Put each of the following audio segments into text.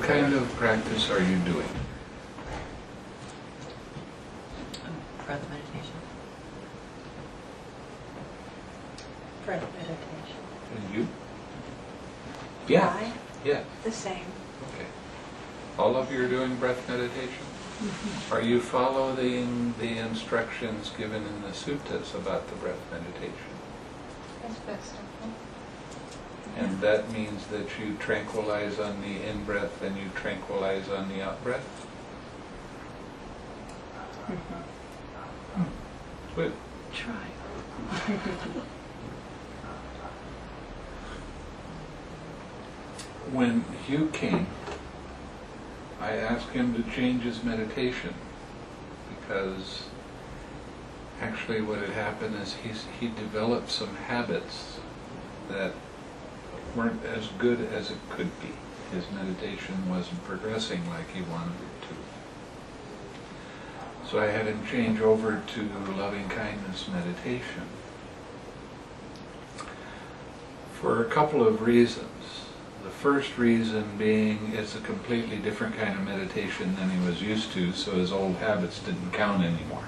kind of practice are you doing? Breath meditation. Breath meditation. And you? Why? Yeah. The same. Okay. All of you are doing breath meditation? Are you following the instructions given in the Suttas about the breath meditation? As best I can. And that means that you tranquilize on the in-breath and you tranquilize on the out-breath? Good. Try. When Hugh came, I asked him to change his meditation because actually what had happened is he developed some habits that weren't as good as it could be. His meditation wasn't progressing like he wanted it to. So I had him change over to Lovingkindness Meditation for a couple of reasons. The first reason being it's a completely different kind of meditation than he was used to, so his old habits didn't count anymore.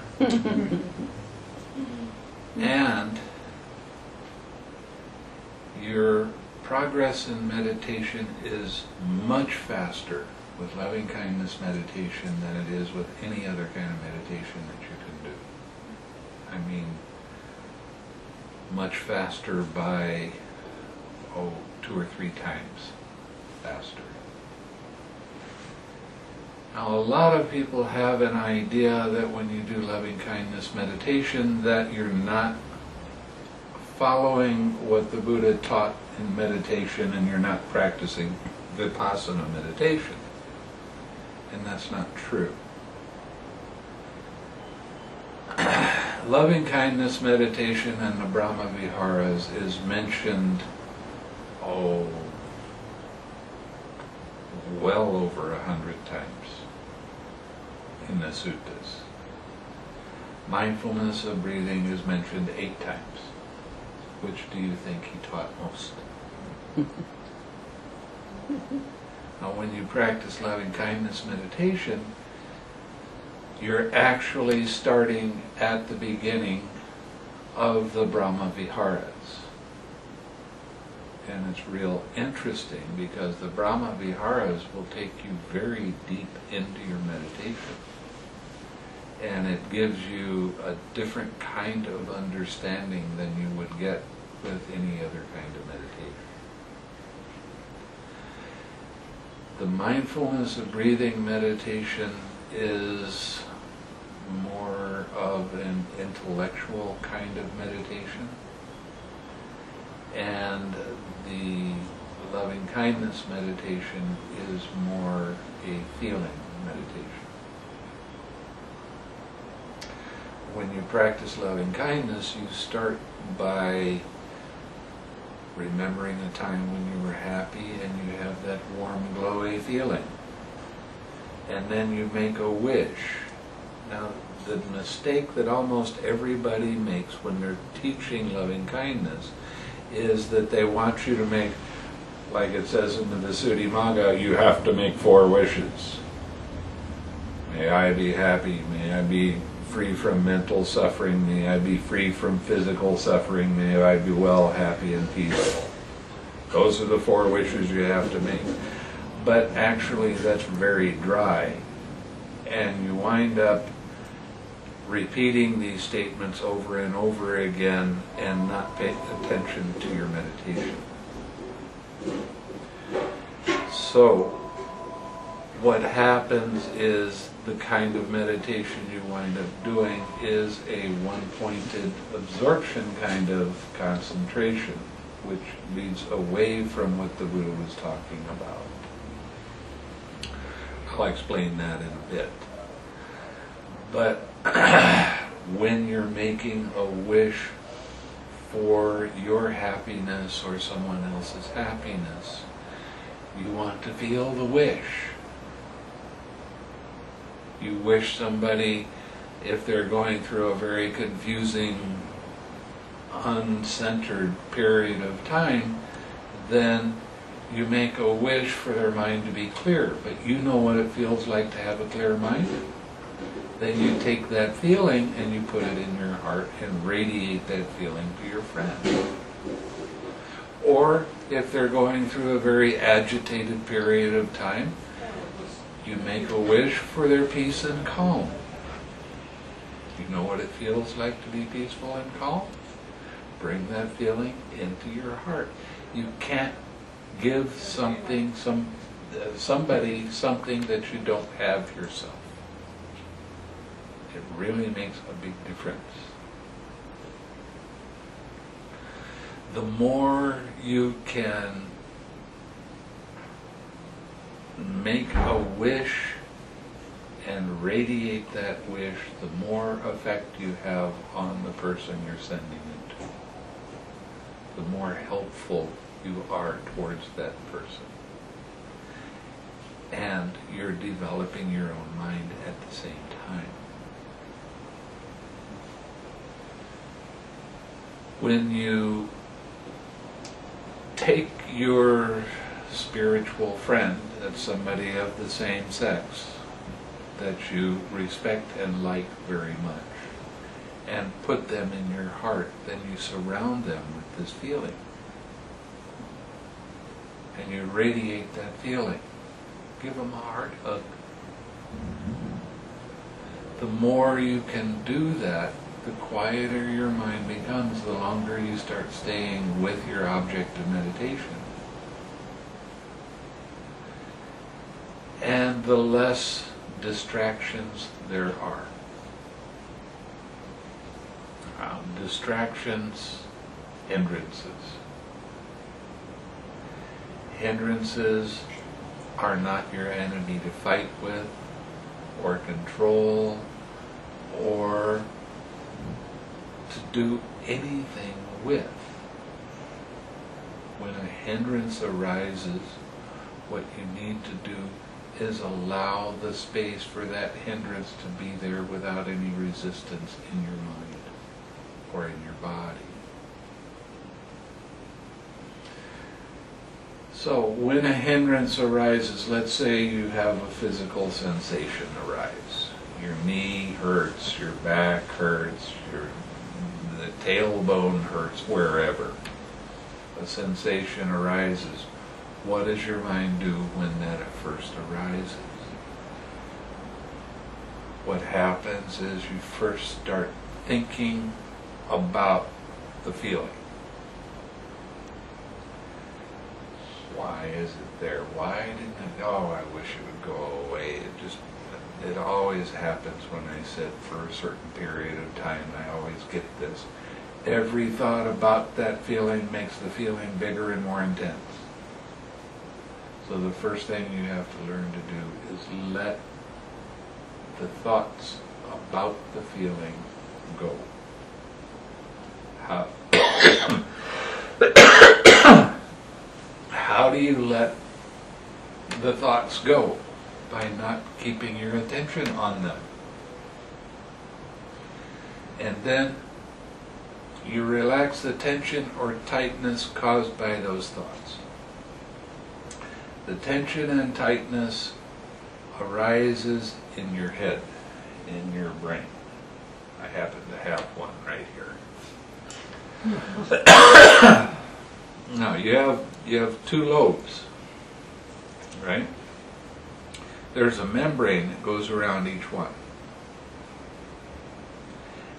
And your progress in meditation is much faster with loving-kindness meditation than it is with any other kind of meditation that you can do. I mean, much faster by, 2 or 3 times faster. Now, a lot of people have an idea that when you do loving-kindness meditation that you're not following what the Buddha taught in meditation and you're not practicing Vipassana meditation. And that's not true. Loving-kindness meditation and the Brahma Viharas is mentioned, well over 100 times in the Suttas. Mindfulness of breathing is mentioned 8 times. Which do you think he taught most? Now, when you practice loving-kindness meditation, you're actually starting at the beginning of the Brahma Viharas. And it's real interesting because the Brahma Viharas will take you very deep into your meditation. And it gives you a different kind of understanding than you would get with any other kind of meditation. The mindfulness of breathing meditation is more of an intellectual kind of meditation, and the loving-kindness meditation is more a feeling meditation. When you practice loving-kindness, you start by remembering a time when you were happy and you have that warm, glowy feeling. And then you make a wish. Now, the mistake that almost everybody makes when they're teaching loving-kindness is that they want you to make, like it says in the Visuddhimagga, you have to make 4 wishes. May I be happy, may I be free from mental suffering, may I be free from physical suffering, may I be well, happy, and peaceful. Those are the 4 wishes you have to make. But actually that's very dry, and you wind up repeating these statements over and over again and not paying attention to your meditation. So what happens is the kind of meditation you wind up doing is a one-pointed absorption kind of concentration, which leads away from what the Buddha was talking about. I'll explain that in a bit. But when you're making a wish for your happiness or someone else's happiness, you want to feel the wish. You wish somebody, if they're going through a very confusing, uncentered period of time, then you make a wish for their mind to be clear, but you know what it feels like to have a clear mind. Then you take that feeling and you put it in your heart and radiate that feeling to your friend. Or if they're going through a very agitated period of time, you make a wish for their peace and calm. You know what it feels like to be peaceful and calm? Bring that feeling into your heart. You can't give somebody something that you don't have yourself. It really makes a big difference. The more you can make a wish and radiate that wish, the more effect you have on the person you're sending it to. The more helpful you are towards that person. And you're developing your own mind at the same time. When you take your spiritual friend, that's somebody of the same sex that you respect and like very much, and put them in your heart, then you surround them with this feeling. And you radiate that feeling. Give them a heart hug. The more you can do that, the quieter your mind becomes, the longer you start staying with your object of meditation. And the less distractions there are. Distractions, hindrances. Hindrances are not your enemy to fight with, or control, or to do anything with. When a hindrance arises, what you need to do is allow the space for that hindrance to be there without any resistance in your mind or in your body. So when a hindrance arises, let's say you have a physical sensation arise. Your knee hurts, your back hurts, the tailbone hurts, wherever. A sensation arises. What does your mind do when that at first arises? What happens is you first start thinking about the feeling. Why is it there? Why didn't it? Oh, I wish it would go away. It always happens when I sit for a certain period of time. I always get this. Every thought about that feeling makes the feeling bigger and more intense. So the first thing you have to learn to do is let the thoughts about the feeling go. How do you let the thoughts go? By not keeping your attention on them. And then you relax the tension or tightness caused by those thoughts. The tension and tightness arises in your head, in your brain. I happen to have one right here. Now you have two lobes, right? There's a membrane that goes around each one.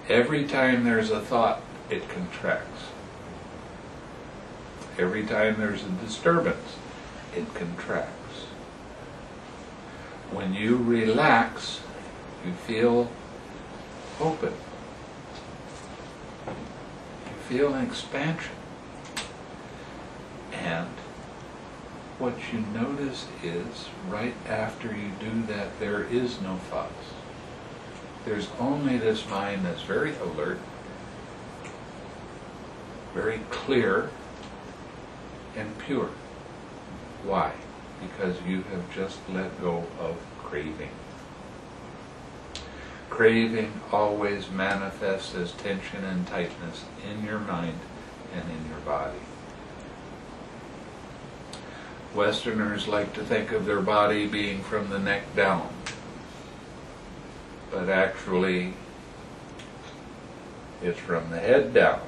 Every time there's a thought, it contracts. Every time there's a disturbance, it contracts. When you relax, you feel open. You feel an expansion. And what you notice is, right after you do that, there is no thoughts. There's only this mind that's very alert, very clear, and pure. Why? Because you have just let go of craving. Craving always manifests as tension and tightness in your mind and in your body. Westerners like to think of their body being from the neck down, but actually it's from the head down.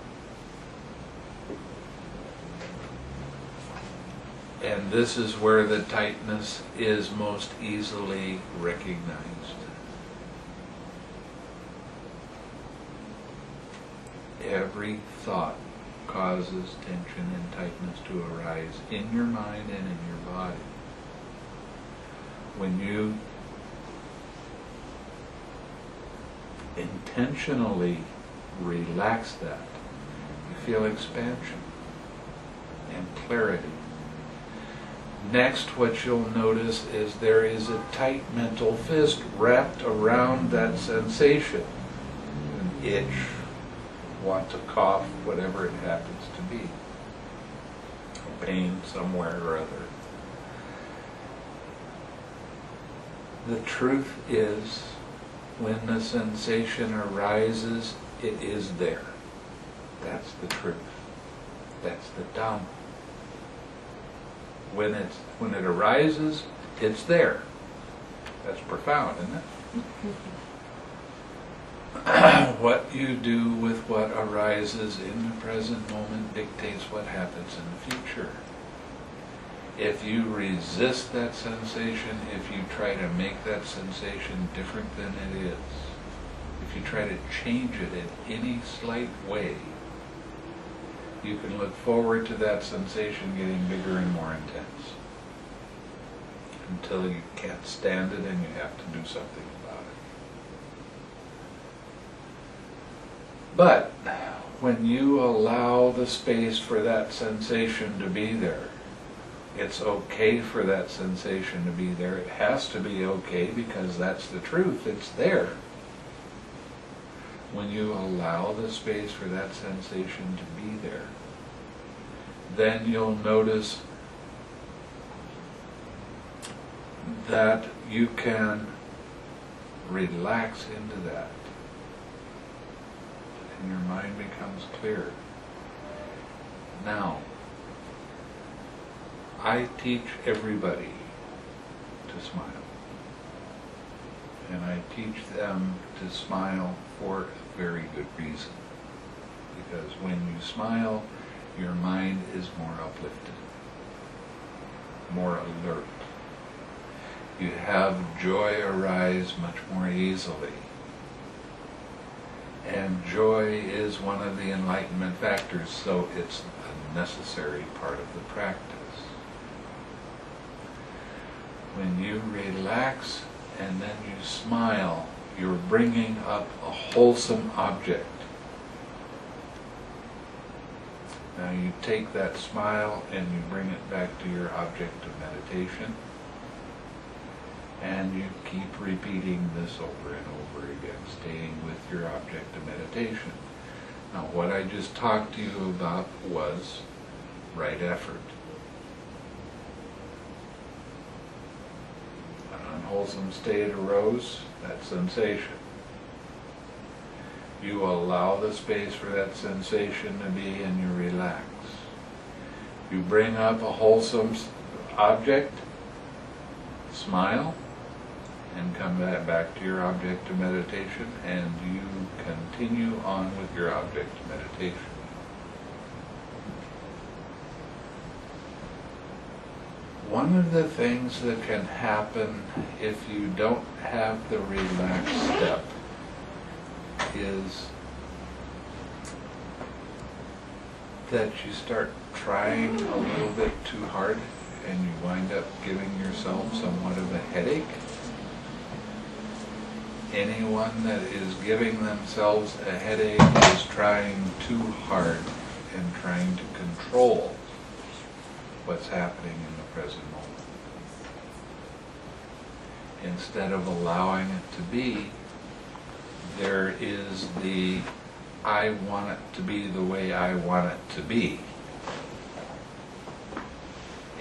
And this is where the tightness is most easily recognized. Every thought causes tension and tightness to arise in your mind and in your body. When you intentionally relax that, you feel expansion and clarity. Next, what you'll notice is there is a tight mental fist wrapped around that sensation. An itch, want to cough, whatever it happens to be. Pain somewhere or other. The truth is, when the sensation arises, it is there. That's the truth. That's the Dhamma. When it arises, it's there. That's profound, isn't it? What you do with what arises in the present moment dictates what happens in the future. If you resist that sensation, if you try to make that sensation different than it is, if you try to change it in any slight way, you can look forward to that sensation getting bigger and more intense until you can't stand it and you have to do something about it. But when you allow the space for that sensation to be there, it's okay for that sensation to be there. It has to be okay because that's the truth. It's there. When you allow the space for that sensation to be there, then you'll notice that you can relax into that. And your mind becomes clear. Now, I teach everybody to smile. And I teach them to smile for a very good reason. Because when you smile, your mind is more uplifted, more alert. You have joy arise much more easily. And joy is one of the enlightenment factors, so it's a necessary part of the practice. When you relax and then you smile, you're bringing up a wholesome object. Now you take that smile and you bring it back to your object of meditation, and you keep repeating this over and over again, staying with your object of meditation. Now what I just talked to you about was right effort. An unwholesome state arose, that sensation. You allow the space for that sensation to be and you relax. You bring up a wholesome object, smile, and come back to your object of meditation, and you continue on with your object of meditation. One of the things that can happen if you don't have the relaxed step is that you start trying a little bit too hard and you wind up giving yourself somewhat of a headache. Anyone that is giving themselves a headache is trying too hard and trying to control what's happening in the present moment. Instead of allowing it to be, there is the I want it to be the way I want it to be.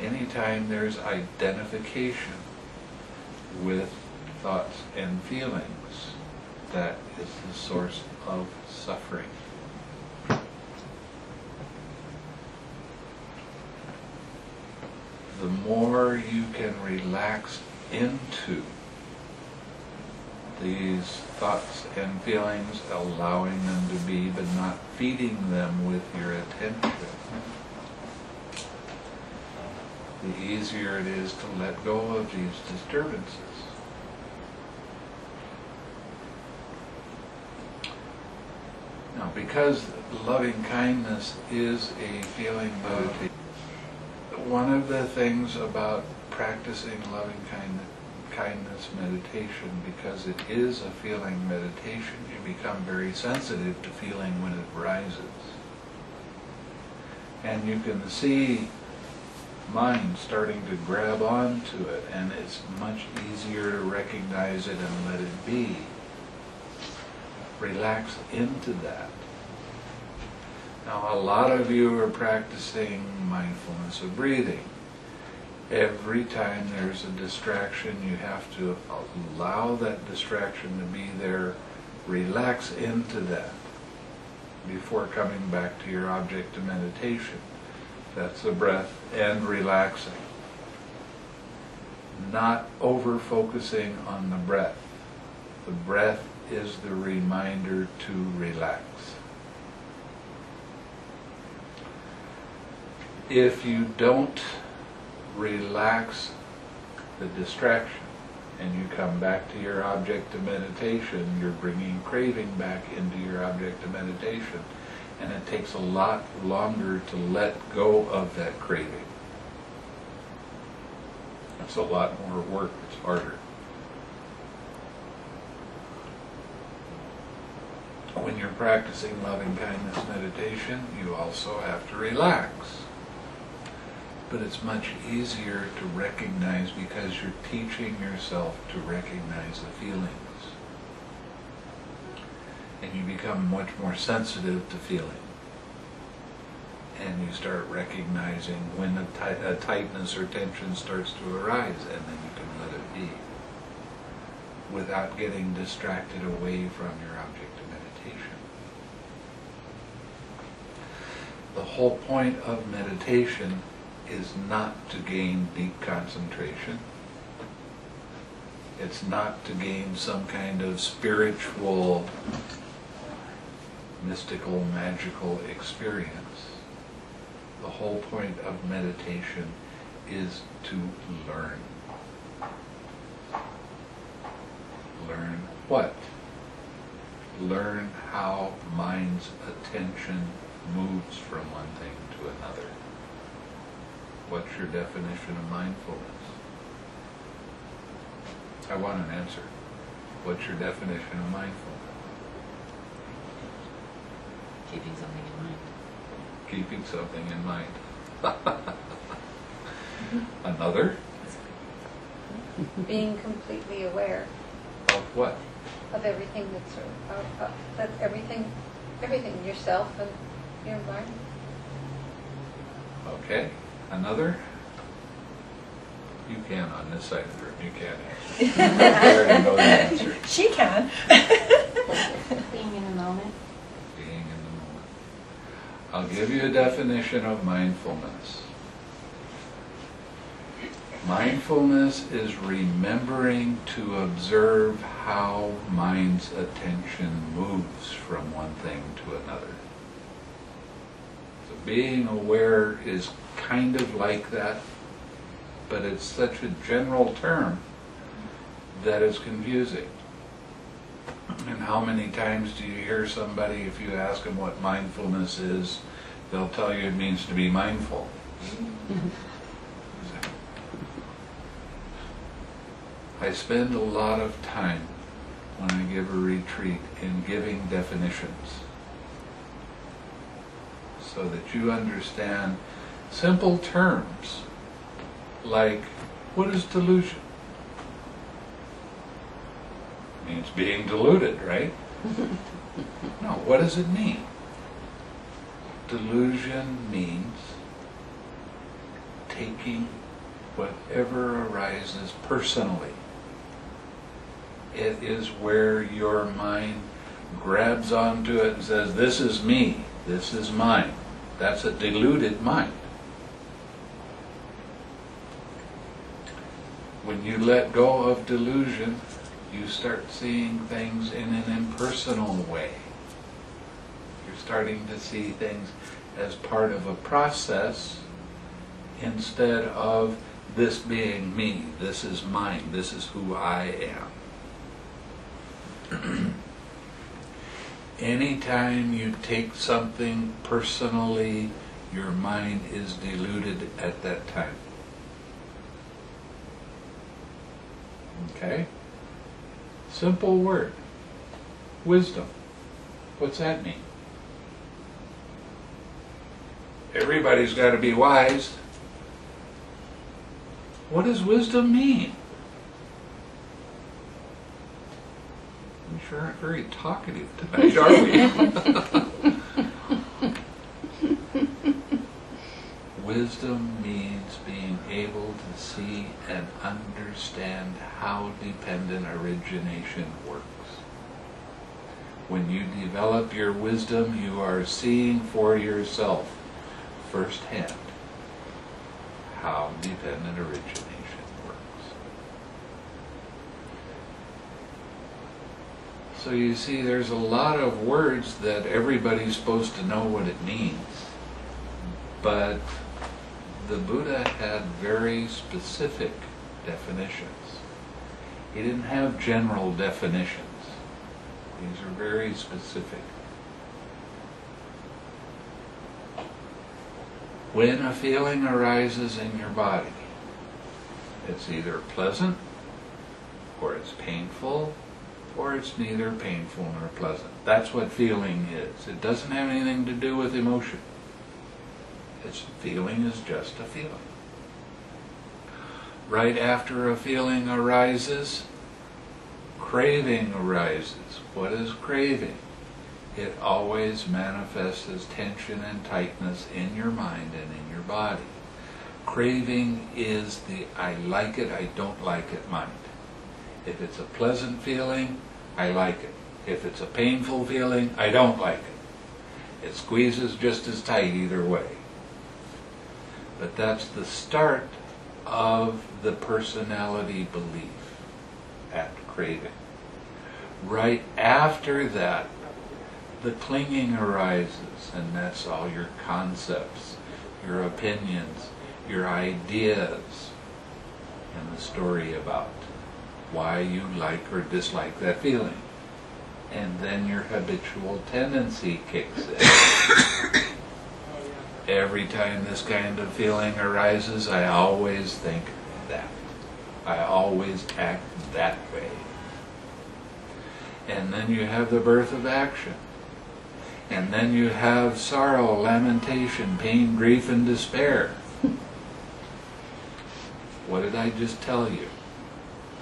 Anytime there's identification with thoughts and feelings, that is the source of suffering. The more you can relax into these thoughts and feelings, allowing them to be, but not feeding them with your attention, the easier it is to let go of these disturbances. Now, because loving kindness is a feeling meditation, one of the things about practicing loving kindness meditation, because it is a feeling meditation, you become very sensitive to feeling when it arises. And you can see mind starting to grab onto it, and it's much easier to recognize it and let it be. Relax into that. Now, a lot of you are practicing mindfulness of breathing. Every time there's a distraction, you have to allow that distraction to be there, relax into that before coming back to your object of meditation. That's the breath and relaxing. Not over-focusing on the breath. The breath is the reminder to relax. If you don't relax the distraction and you come back to your object of meditation, you're bringing craving back into your object of meditation, and it takes a lot longer to let go of that craving. It's a lot more work, it's harder. When you're practicing loving kindness meditation, you also have to relax. But it's much easier to recognize because you're teaching yourself to recognize the feelings. And you become much more sensitive to feeling. And you start recognizing when a tightness or tension starts to arise, and then you can let it be without getting distracted away from your object of meditation. The whole point of meditation is not to gain deep concentration. It's not to gain some kind of spiritual, mystical, magical experience. The whole point of meditation is to learn. Learn what? Learn how mind's attention moves from one thing to another. What's your definition of mindfulness? I want an answer. What's your definition of mindfulness? Keeping something in mind. Keeping something in mind. Another? Being completely aware Of what? of everything that's everything, yourself and your environment. Okay. Another? You can on this side of the room. You can't answer. I already know the answer. She can. Being in the moment. Being in the moment. I'll give you a definition of mindfulness. Mindfulness is remembering to observe how mind's attention moves from one thing to another. So being aware is kind of like that, but it's such a general term that it's confusing. And how many times do you hear somebody, if you ask them what mindfulness is, they'll tell you it means to be mindful. I spend a lot of time when I give a retreat in giving definitions so that you understand simple terms like, what is delusion? It means being deluded, right? No, what does it mean? Delusion means taking whatever arises personally. It is where your mind grabs onto it and says, this is me, this is mine. That's a deluded mind. When you let go of delusion, you start seeing things in an impersonal way. You're starting to see things as part of a process instead of this being me, this is mine, this is who I am. Anytime you take something personally, your mind is deluded at that time. Okay? Simple word. Wisdom. What's that mean? Everybody's got to be wise. What does wisdom mean? We sure aren't very talkative tonight, are we? Wisdom means being able to see and understand how dependent origination works. When you develop your wisdom, you are seeing for yourself firsthand how dependent origination works. So you see, there's a lot of words that everybody's supposed to know what it means, but the Buddha had very specific definitions. He didn't have general definitions. These are very specific. When a feeling arises in your body, it's either pleasant, or it's painful, or it's neither painful nor pleasant. That's what feeling is. It doesn't have anything to do with emotion. Feeling is just a feeling. Right after a feeling arises, craving arises. What is craving? It always manifests as tension and tightness in your mind and in your body. Craving is the I like it, I don't like it mind. If it's a pleasant feeling, I like it. If it's a painful feeling, I don't like it. It squeezes just as tight either way. But that's the start of the personality belief at craving. Right after that, the clinging arises, and that's all your concepts, your opinions, your ideas, and the story about why you like or dislike that feeling. And then your habitual tendency kicks in. Every time this kind of feeling arises, I always think that. I always act that way. And then you have the birth of action. And then you have sorrow, lamentation, pain, grief, and despair. What did I just tell you?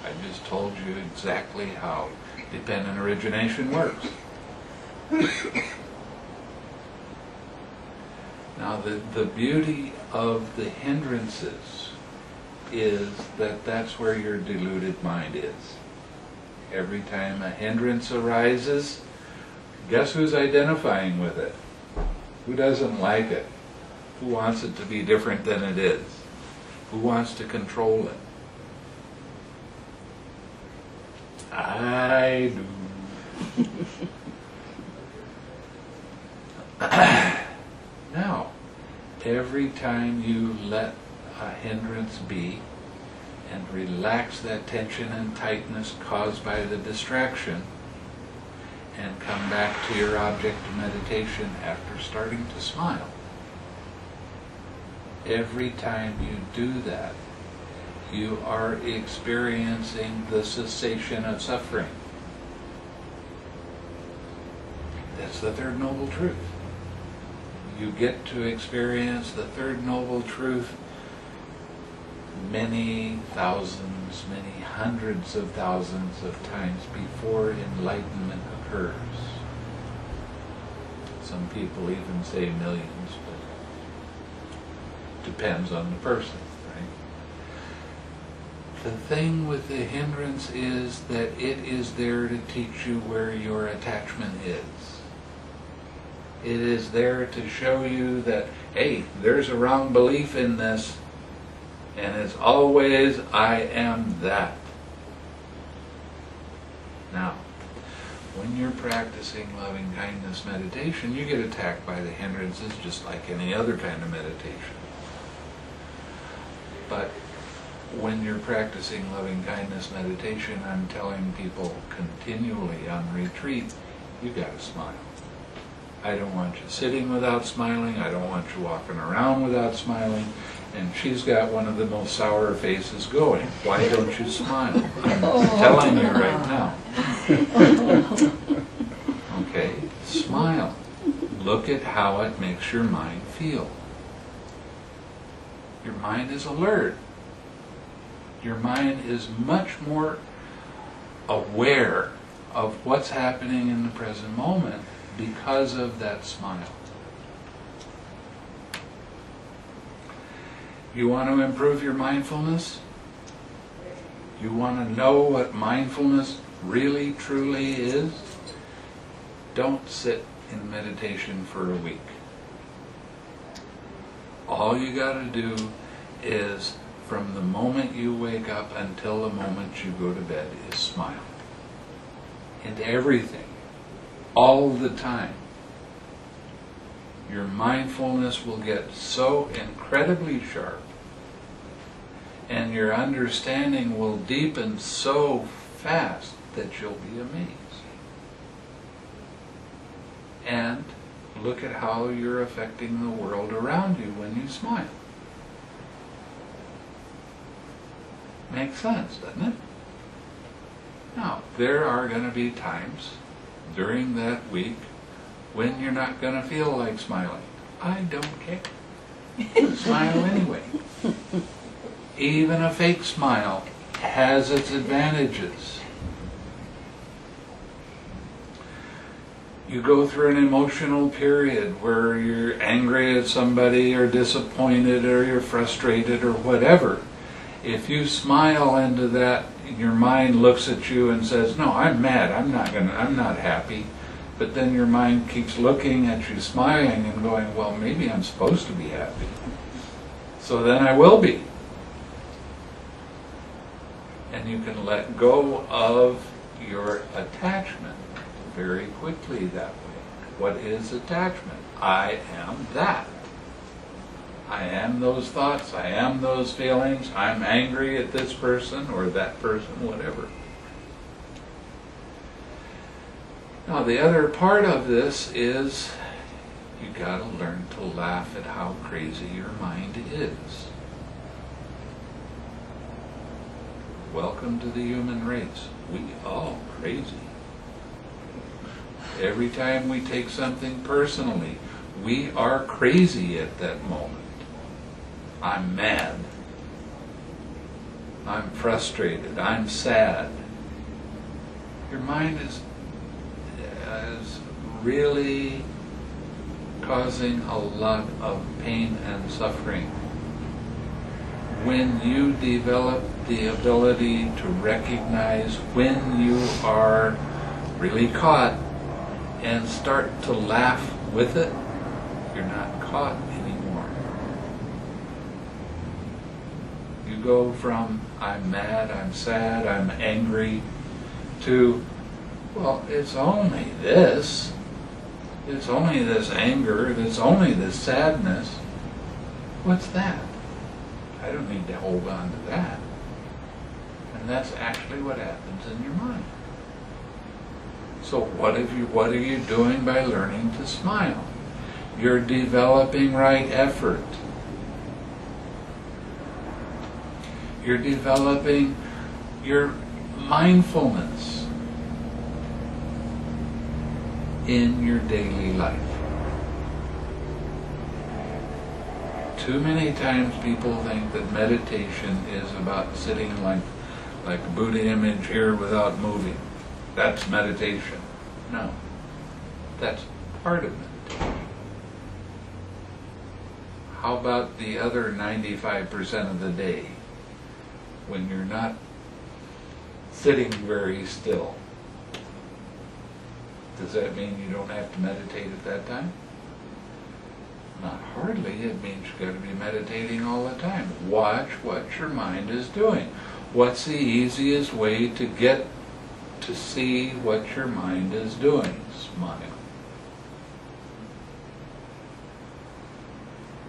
I just told you exactly how dependent origination works. Now, the beauty of the hindrances is that that's where your deluded mind is. Every time a hindrance arises, guess who's identifying with it? Who doesn't like it? Who wants it to be different than it is? Who wants to control it? I do. Now, every time you let a hindrance be and relax that tension and tightness caused by the distraction and come back to your object of meditation after starting to smile, every time you do that, you are experiencing the cessation of suffering. That's the third noble truth. You get to experience the third noble truth many thousands, many hundreds of thousands of times before enlightenment occurs. Some people even say millions, but depends on the person, right? The thing with the hindrance is that it is there to teach you where your attachment is. It is there to show you that, hey, there's a wrong belief in this. And it's always, I am that. Now, when you're practicing loving kindness meditation, you get attacked by the hindrances just like any other kind of meditation. But when you're practicing loving kindness meditation, I'm telling people continually on retreat, you gotta smile. I don't want you sitting without smiling. I don't want you walking around without smiling. And she's got one of the most sour faces going. Why don't you smile? I'm telling you right now. Okay, smile. Look at how it makes your mind feel. Your mind is alert. Your mind is much more aware of what's happening in the present moment because of that smile. You want to improve your mindfulness? You want to know what mindfulness really, truly is? Don't sit in meditation for a week. All you got to do is, from the moment you wake up until the moment you go to bed, is smile. And everything, all the time. Your mindfulness will get so incredibly sharp, and your understanding will deepen so fast that you'll be amazed. And look at how you're affecting the world around you when you smile. Makes sense, doesn't it? Now, there are going to be times during that week when you're not going to feel like smiling. I don't care. Smile anyway. Even a fake smile has its advantages. You go through an emotional period where you're angry at somebody or disappointed or you're frustrated or whatever. If you smile into that, your mind looks at you and says, no, I'm mad, I'm not happy. But then your mind keeps looking at you smiling and going, well, maybe I'm supposed to be happy. So then I will be. And you can let go of your attachment very quickly that way. What is attachment? I am that. I am those thoughts, I am those feelings, I'm angry at this person or that person, whatever. Now the other part of this is you gotta learn to laugh at how crazy your mind is. Welcome to the human race. We all crazy. Every time we take something personally, we are crazy at that moment. I'm mad. I'm frustrated. I'm sad. Your mind is really causing a lot of pain and suffering. When you develop the ability to recognize when you are really caught and start to laugh with it, you're not caught anymore. You go from I'm mad, I'm sad, I'm angry to, well, it's only this. It's only this anger. It's only this sadness. What's that? I don't need to hold on to that. And that's actually what happens in your mind. So what are you doing by learning to smile? You're developing right effort. You're developing your mindfulness in your daily life. Too many times people think that meditation is about sitting like a Buddha image here without moving. That's meditation. No. That's part of meditation. How about the other 95% of the day when you're not sitting very still? Does that mean you don't have to meditate at that time? Not hardly, it means you've got to be meditating all the time. Watch what your mind is doing. What's the easiest way to get to see what your mind is doing? Smile.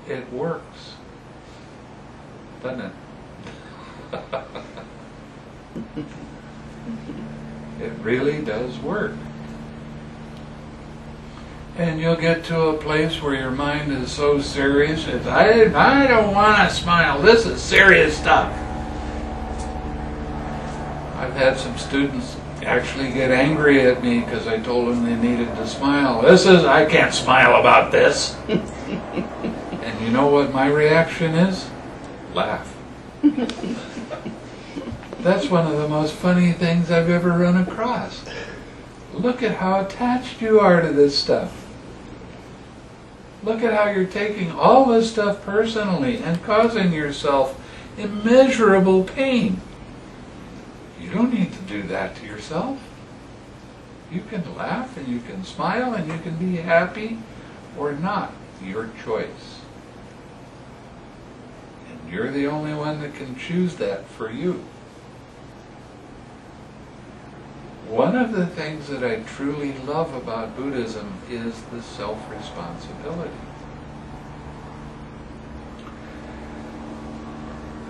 It works, doesn't it? It really does work. And you'll get to a place where your mind is so serious, it's, I don't want to smile, this is serious stuff. I've had some students actually get angry at me because I told them they needed to smile. I can't smile about this. And you know what my reaction is? Laugh. That's one of the most funny things I've ever run across. Look at how attached you are to this stuff. Look at how you're taking all this stuff personally and causing yourself immeasurable pain. You don't need to do that to yourself. You can laugh and you can smile and you can be happy or not. Your choice. And you're the only one that can choose that for you. One of the things that I truly love about Buddhism is the self-responsibility.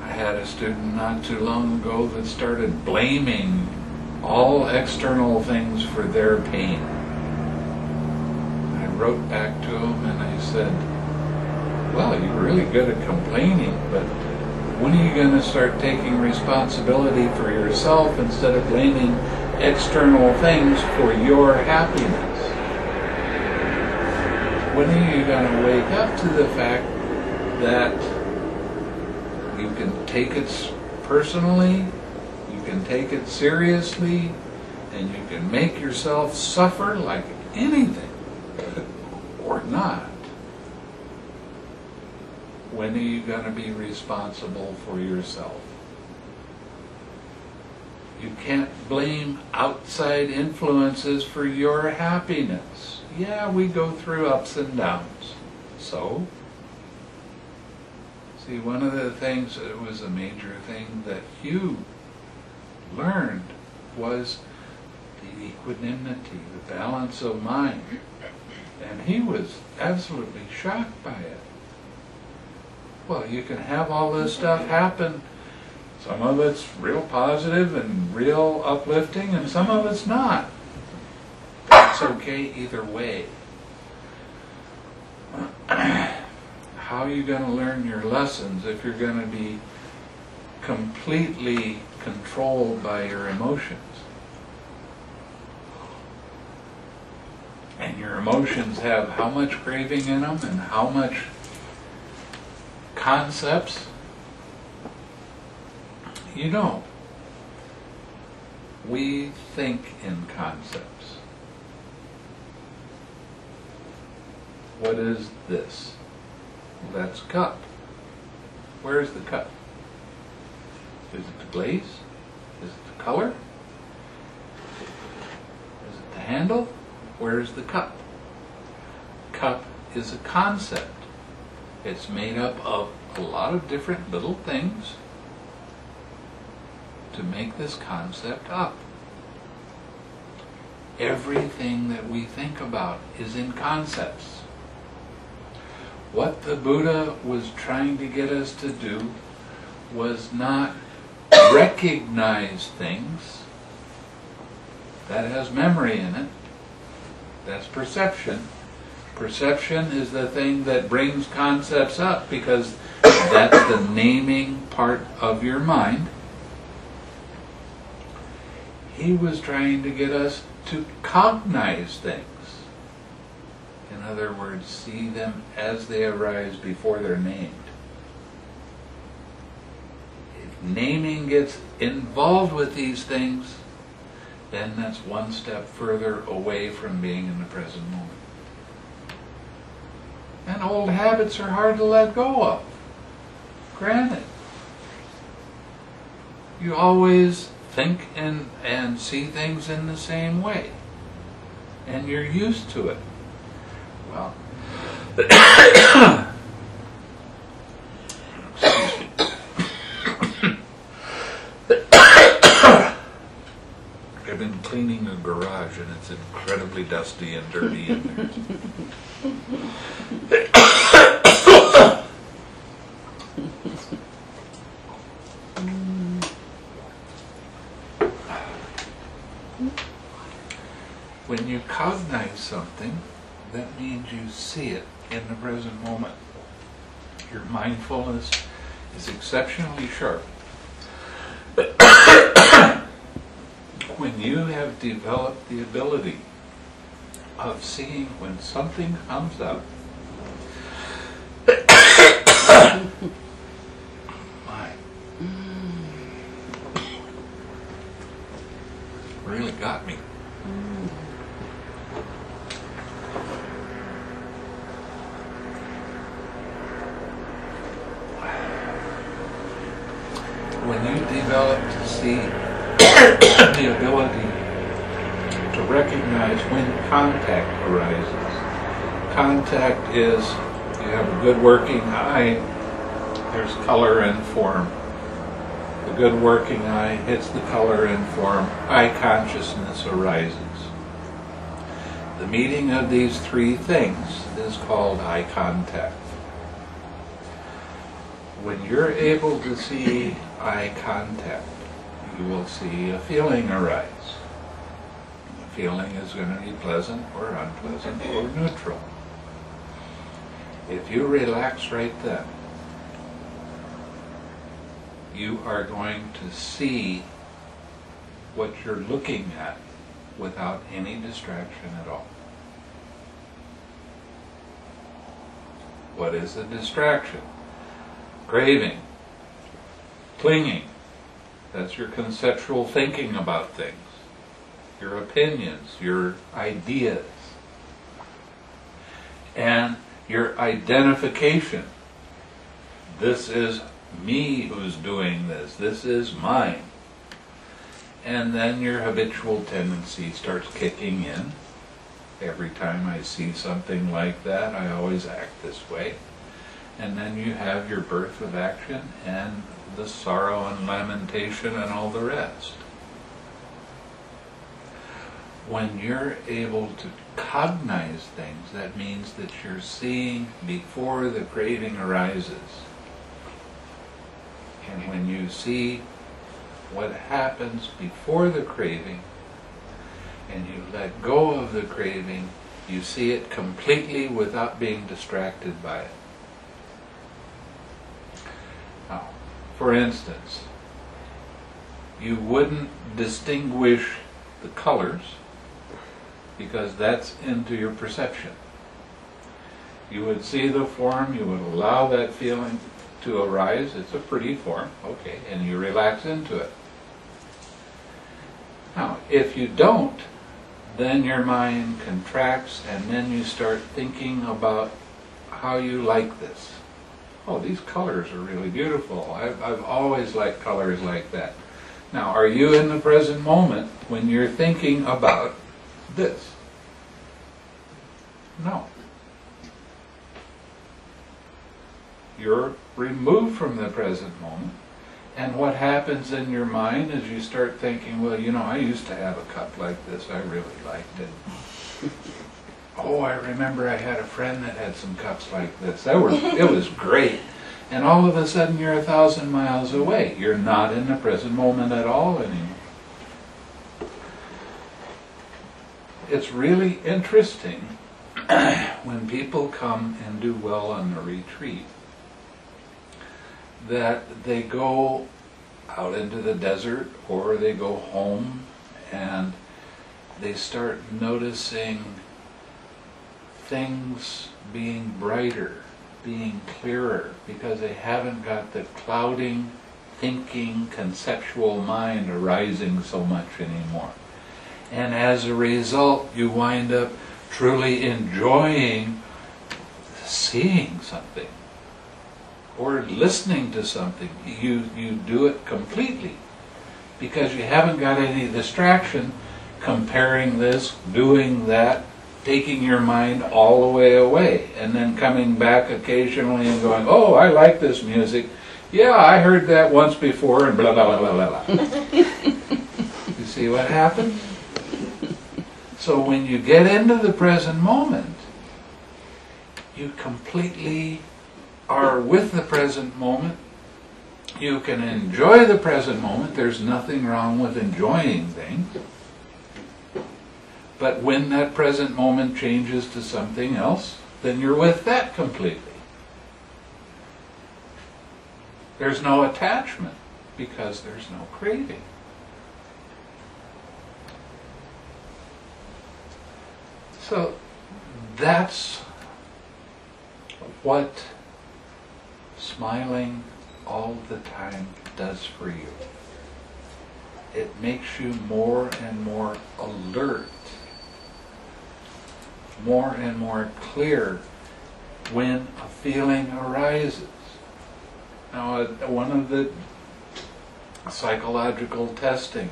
I had a student not too long ago that started blaming all external things for their pain. I wrote back to him and I said, well, you're really good at complaining, but when are you going to start taking responsibility for yourself instead of blaming external things for your happiness? When are you going to wake up to the fact that you can take it personally, you can take it seriously, and you can make yourself suffer like anything, or not? When are you going to be responsible for yourself? You can't blame outside influences for your happiness. Yeah, we go through ups and downs. So, see, one of the things that was a major thing that Hugh learned was the equanimity, the balance of mind. And he was absolutely shocked by it. Well, you can have all this stuff happen. Some of it's real positive and real uplifting, and some of it's not. That's okay either way. How are you going to learn your lessons if you're going to be completely controlled by your emotions? And your emotions have how much craving in them and how much concepts? You know, we think in concepts. What is this? Well, that's cup. Where is the cup? Is it the glaze? Is it the color? Is it the handle? Where is the cup? Cup is a concept. It's made up of a lot of different little things to make this concept up. Everything that we think about is in concepts. What the Buddha was trying to get us to do was not recognize things. That has memory in it. That's perception. Perception is the thing that brings concepts up because that's the naming part of your mind. He was trying to get us to cognize things. In other words, see them as they arise before they're named. If naming gets involved with these things, then that's one step further away from being in the present moment. And old habits are hard to let go of. Granted. You always think and see things in the same way. And you're used to it. Well, I've been cleaning a garage and it's incredibly dusty and dirty in there. When you cognize something, that means you see it in the present moment. Your mindfulness is exceptionally sharp. When you have developed the ability of seeing when something comes up, my, really got me. When you develop to see the ability to recognize when contact arises. Contact is, you have a good working eye, there's color and form. The good working eye hits the color and form, eye consciousness arises. The meeting of these three things is called eye contact. When you're able to see eye contact, you will see a feeling arise. The feeling is going to be pleasant or unpleasant or neutral. If you relax right then, you are going to see what you're looking at without any distraction at all. What is the distraction? Craving, clinging. That's your conceptual thinking about things, your opinions, your ideas, and your identification. This is me who's doing this. This is mine. And then your habitual tendency starts kicking in. Every time I see something like that, I always act this way. And then you have your birth of action and the sorrow and lamentation and all the rest. When you're able to cognize things, that means that you're seeing before the craving arises. And when you see what happens before the craving, and you let go of the craving, you see it completely without being distracted by it. Now, for instance, you wouldn't distinguish the colors because that's into your perception. You would see the form, you would allow that feeling to arise. It's a pretty form, okay, and you relax into it. Now, if you don't, then your mind contracts and then you start thinking about how you like this. Oh, these colors are really beautiful. I've always liked colors like that. Now, are you in the present moment when you're thinking about this? No. You're removed from the present moment. And what happens in your mind is you start thinking, well, you know, I used to have a cup like this. I really liked it. Oh, I remember I had a friend that had some cups like this. It was great. And all of a sudden you're 1,000 miles away. You're not in the present moment at all anymore. It's really interesting when people come and do well on the retreat, that they go out into the desert or they go home and they start noticing things being brighter, being clearer, because they haven't got the clouding, thinking, conceptual mind arising so much anymore. And as a result, you wind up truly enjoying seeing something or listening to something. You do it completely because you haven't got any distraction comparing this, doing that, taking your mind all the way away, and then coming back occasionally and going, oh, I like this music. Yeah, I heard that once before, and blah, blah, blah, blah, blah. You see what happened? So when you get into the present moment, you completely are with the present moment. You can enjoy the present moment. There's nothing wrong with enjoying things. But when that present moment changes to something else, then you're with that completely. There's no attachment because there's no craving. So that's what smiling all the time does for you. It makes you more and more alert, more and more clear when a feeling arises. Now, one of the psychological testing,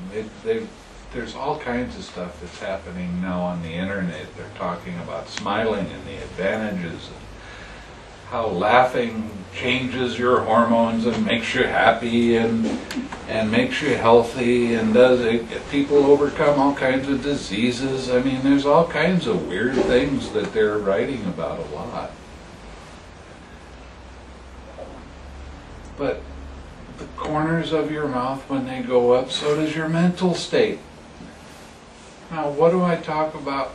there's all kinds of stuff that's happening now on the internet. They're talking about smiling and the advantages, and how laughing changes your hormones and makes you happy and makes you healthy and does it, people overcome all kinds of diseases. I mean, there's all kinds of weird things that they're writing about a lot. But the corners of your mouth, when they go up, so does your mental state. Now, what do I talk about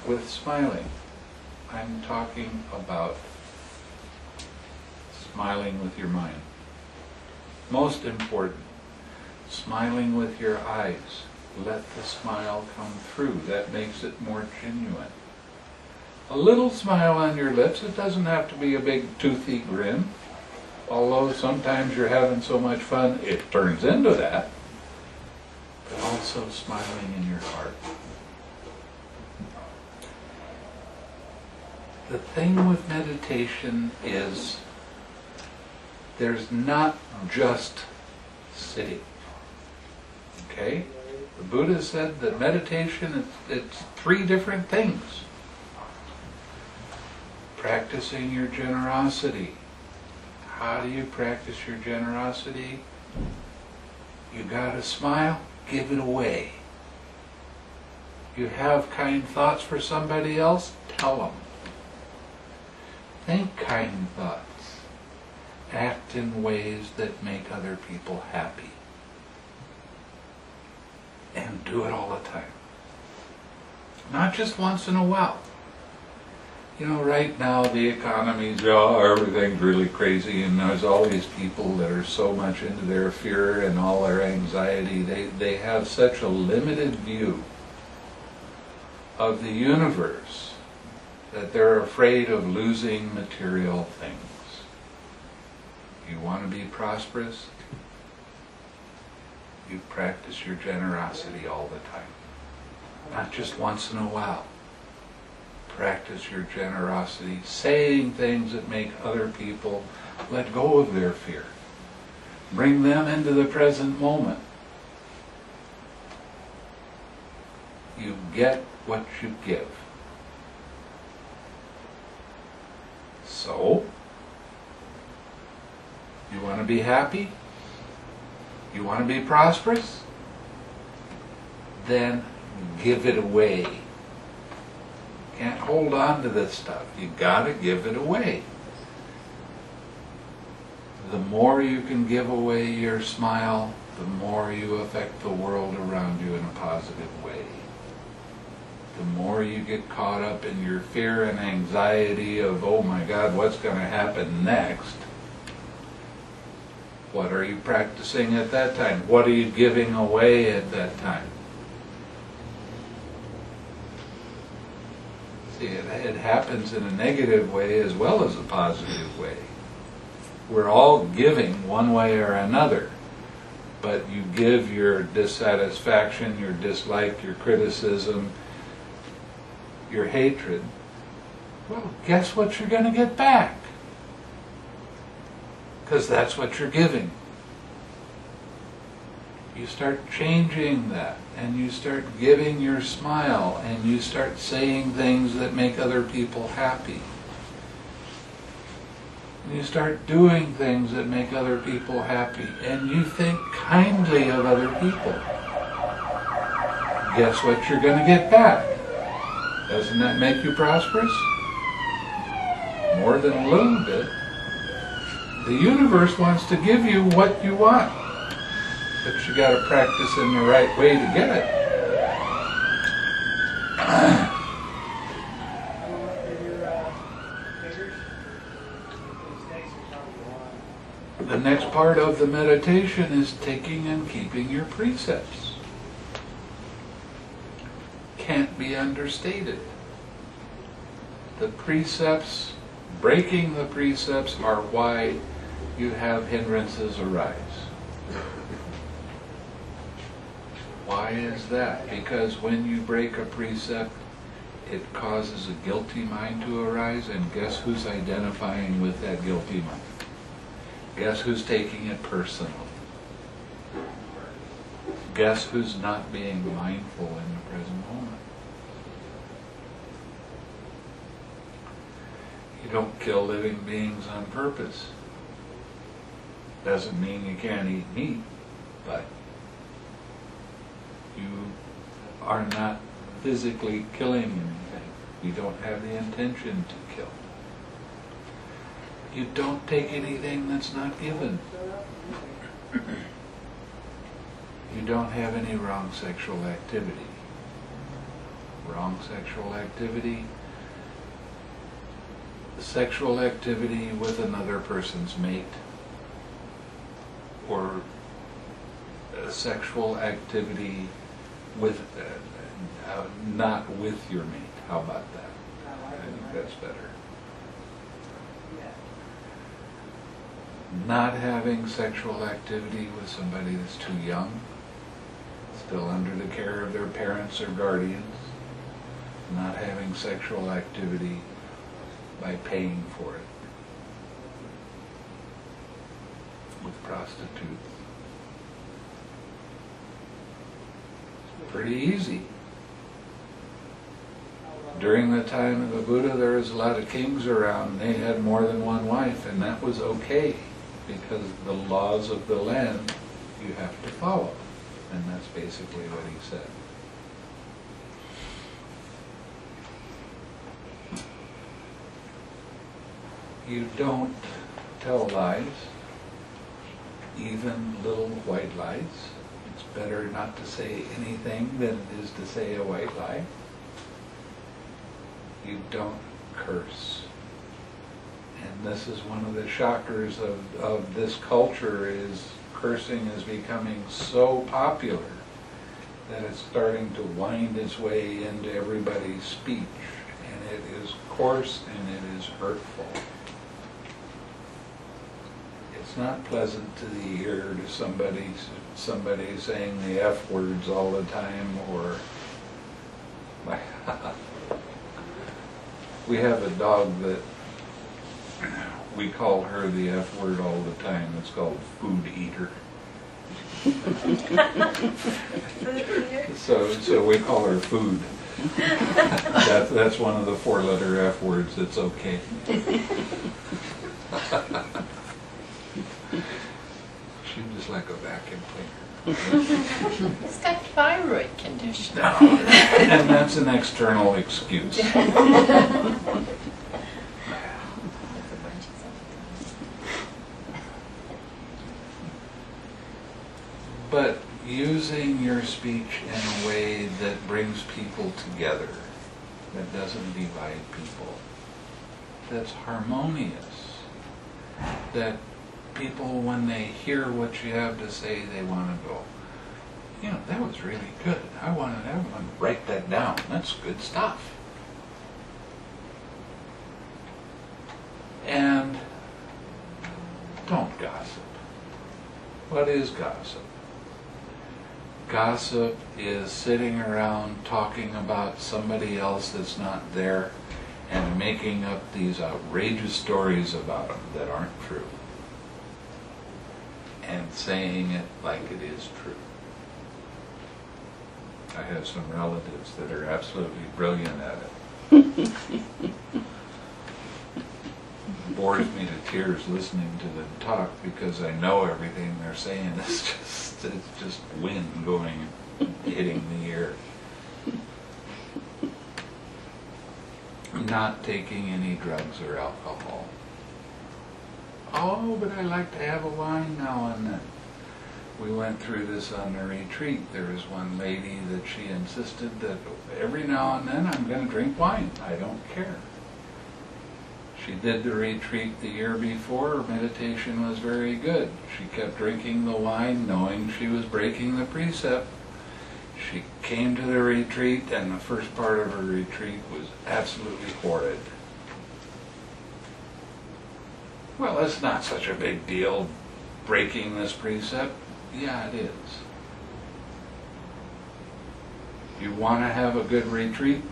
with smiling? I'm talking about smiling with your mind. Most important, smiling with your eyes. Let the smile come through. That makes it more genuine. A little smile on your lips. It doesn't have to be a big toothy grin. Although sometimes you're having so much fun, it turns into that. But also smiling in your heart. The thing with meditation is there's not just sitting. Okay? The Buddha said that meditation, it's three different things. Practicing your generosity. How do you practice your generosity? You gotta smile, give it away. You have kind thoughts for somebody else, tell them. Think kind thoughts. Act in ways that make other people happy. And do it all the time. Not just once in a while. You know, right now the economy's, everything's really crazy, and there's all these people that are so much into their fear and all their anxiety. They have such a limited view of the universe that they're afraid of losing material things. You want to be prosperous? You practice your generosity all the time. Not just once in a while. Practice your generosity, saying things that make other people let go of their fear. Bring them into the present moment. You get what you give. So, you want to be happy? You want to be prosperous? Then give it away. Can't hold on to this stuff. You gotta give it away. The more you can give away your smile, the more you affect the world around you in a positive way. The more you get caught up in your fear and anxiety of, oh my God, what's going to happen next? What are you practicing at that time? What are you giving away at that time? See, it happens in a negative way as well as a positive way. We're all giving one way or another, but you give your dissatisfaction, your dislike, your criticism, your hatred. Well, guess what you're going to get back? Because that's what you're giving. You start changing that, and you start giving your smile, and you start saying things that make other people happy. And you start doing things that make other people happy, and you think kindly of other people. Guess what you're going to get back? Doesn't that make you prosperous? More than a little bit. The universe wants to give you what you want, but you got to practice in the right way to get it. The next part of the meditation is taking and keeping your precepts. Can't be understated. The precepts, breaking the precepts, are why you have hindrances arise. Why is that? Because when you break a precept, it causes a guilty mind to arise, and guess who's identifying with that guilty mind? Guess who's taking it personally? Guess who's not being mindful in the present moment? You don't kill living beings on purpose. Doesn't mean you can't eat meat, but you are not physically killing anything. You don't have the intention to kill. You don't take anything that's not given. You don't have any wrong sexual activity. Wrong sexual activity, sexual activity with another person's mate, or sexual activity with not with your mate. How about that? I think that's better. Not having sexual activity with somebody that's too young, still under the care of their parents or guardians. Not having sexual activity by paying for it with prostitutes. Pretty easy. During the time of the Buddha, there was a lot of kings around. They had more than one wife, and that was okay, because the laws of the land you have to follow. And that's basically what he said. You don't tell lies, even little white lies. It's better not to say anything than it is to say a white lie. You don't curse. And this is one of the shockers of this culture, is cursing is becoming so popular that it's starting to wind its way into everybody's speech. And it is coarse and it is hurtful. It's not pleasant to the ear to somebody saying the F words all the time, or we have a dog that we call her the F word all the time. It's called Food Eater. So we call her Food. That's one of the 4-letter F words. It's okay. She's just like a vacuum cleaner. He's got thyroid condition. No, and that's an external excuse. But using your speech in a way that brings people together, that doesn't divide people, that's harmonious, that people, when they hear what you have to say, they want to go, you know, that was really good. I want to write that down. That's good stuff. And don't gossip. What is gossip? Gossip is sitting around talking about somebody else that's not there and making up these outrageous stories about them that aren't true, and saying it like it is true. I have some relatives that are absolutely brilliant at it. Bores me to tears listening to them talk because I know everything they're saying. It's just wind going, hitting the ear. Not taking any drugs or alcohol. Oh, but I like to have a wine now and then. We went through this on the retreat. There was one lady that she insisted that every now and then I'm going to drink wine. I don't care. She did the retreat the year before. Her meditation was very good. She kept drinking the wine knowing she was breaking the precept. She came to the retreat and the first part of her retreat was absolutely horrid. Well, it's not such a big deal breaking this precept. Yeah, it is. You want to have a good retreat?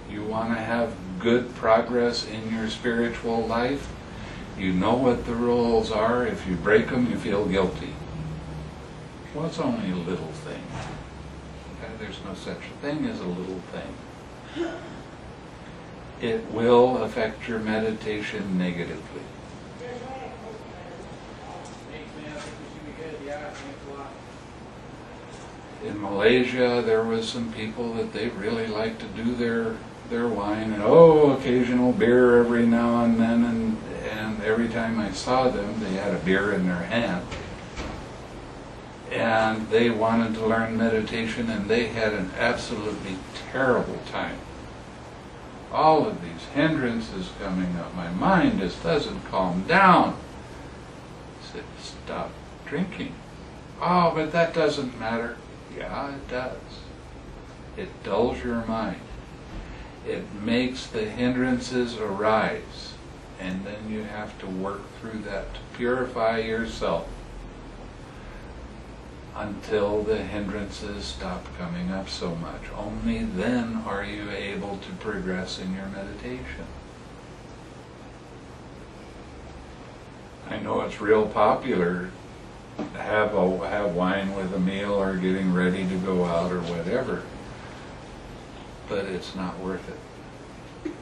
You want to have good progress in your spiritual life? You know what the rules are. If you break them, you feel guilty. Well, it's only a little thing. Okay? There's no such thing as a little thing. It will affect your meditation negatively. In Malaysia, there was some people that they really liked to do their wine, and occasional beer every now and then, and every time I saw them, they had a beer in their hand. And they wanted to learn meditation, and they had an absolutely terrible time. All of these hindrances coming up. My mind just doesn't calm down. I said, stop drinking. Oh, but that doesn't matter. Yeah, it does. It dulls your mind. It makes the hindrances arise, and then you have to work through that to purify yourself until the hindrances stop coming up so much. Only then are you able to progress in your meditation. I know it's real popular to have wine with a meal or getting ready to go out or whatever, but it's not worth it.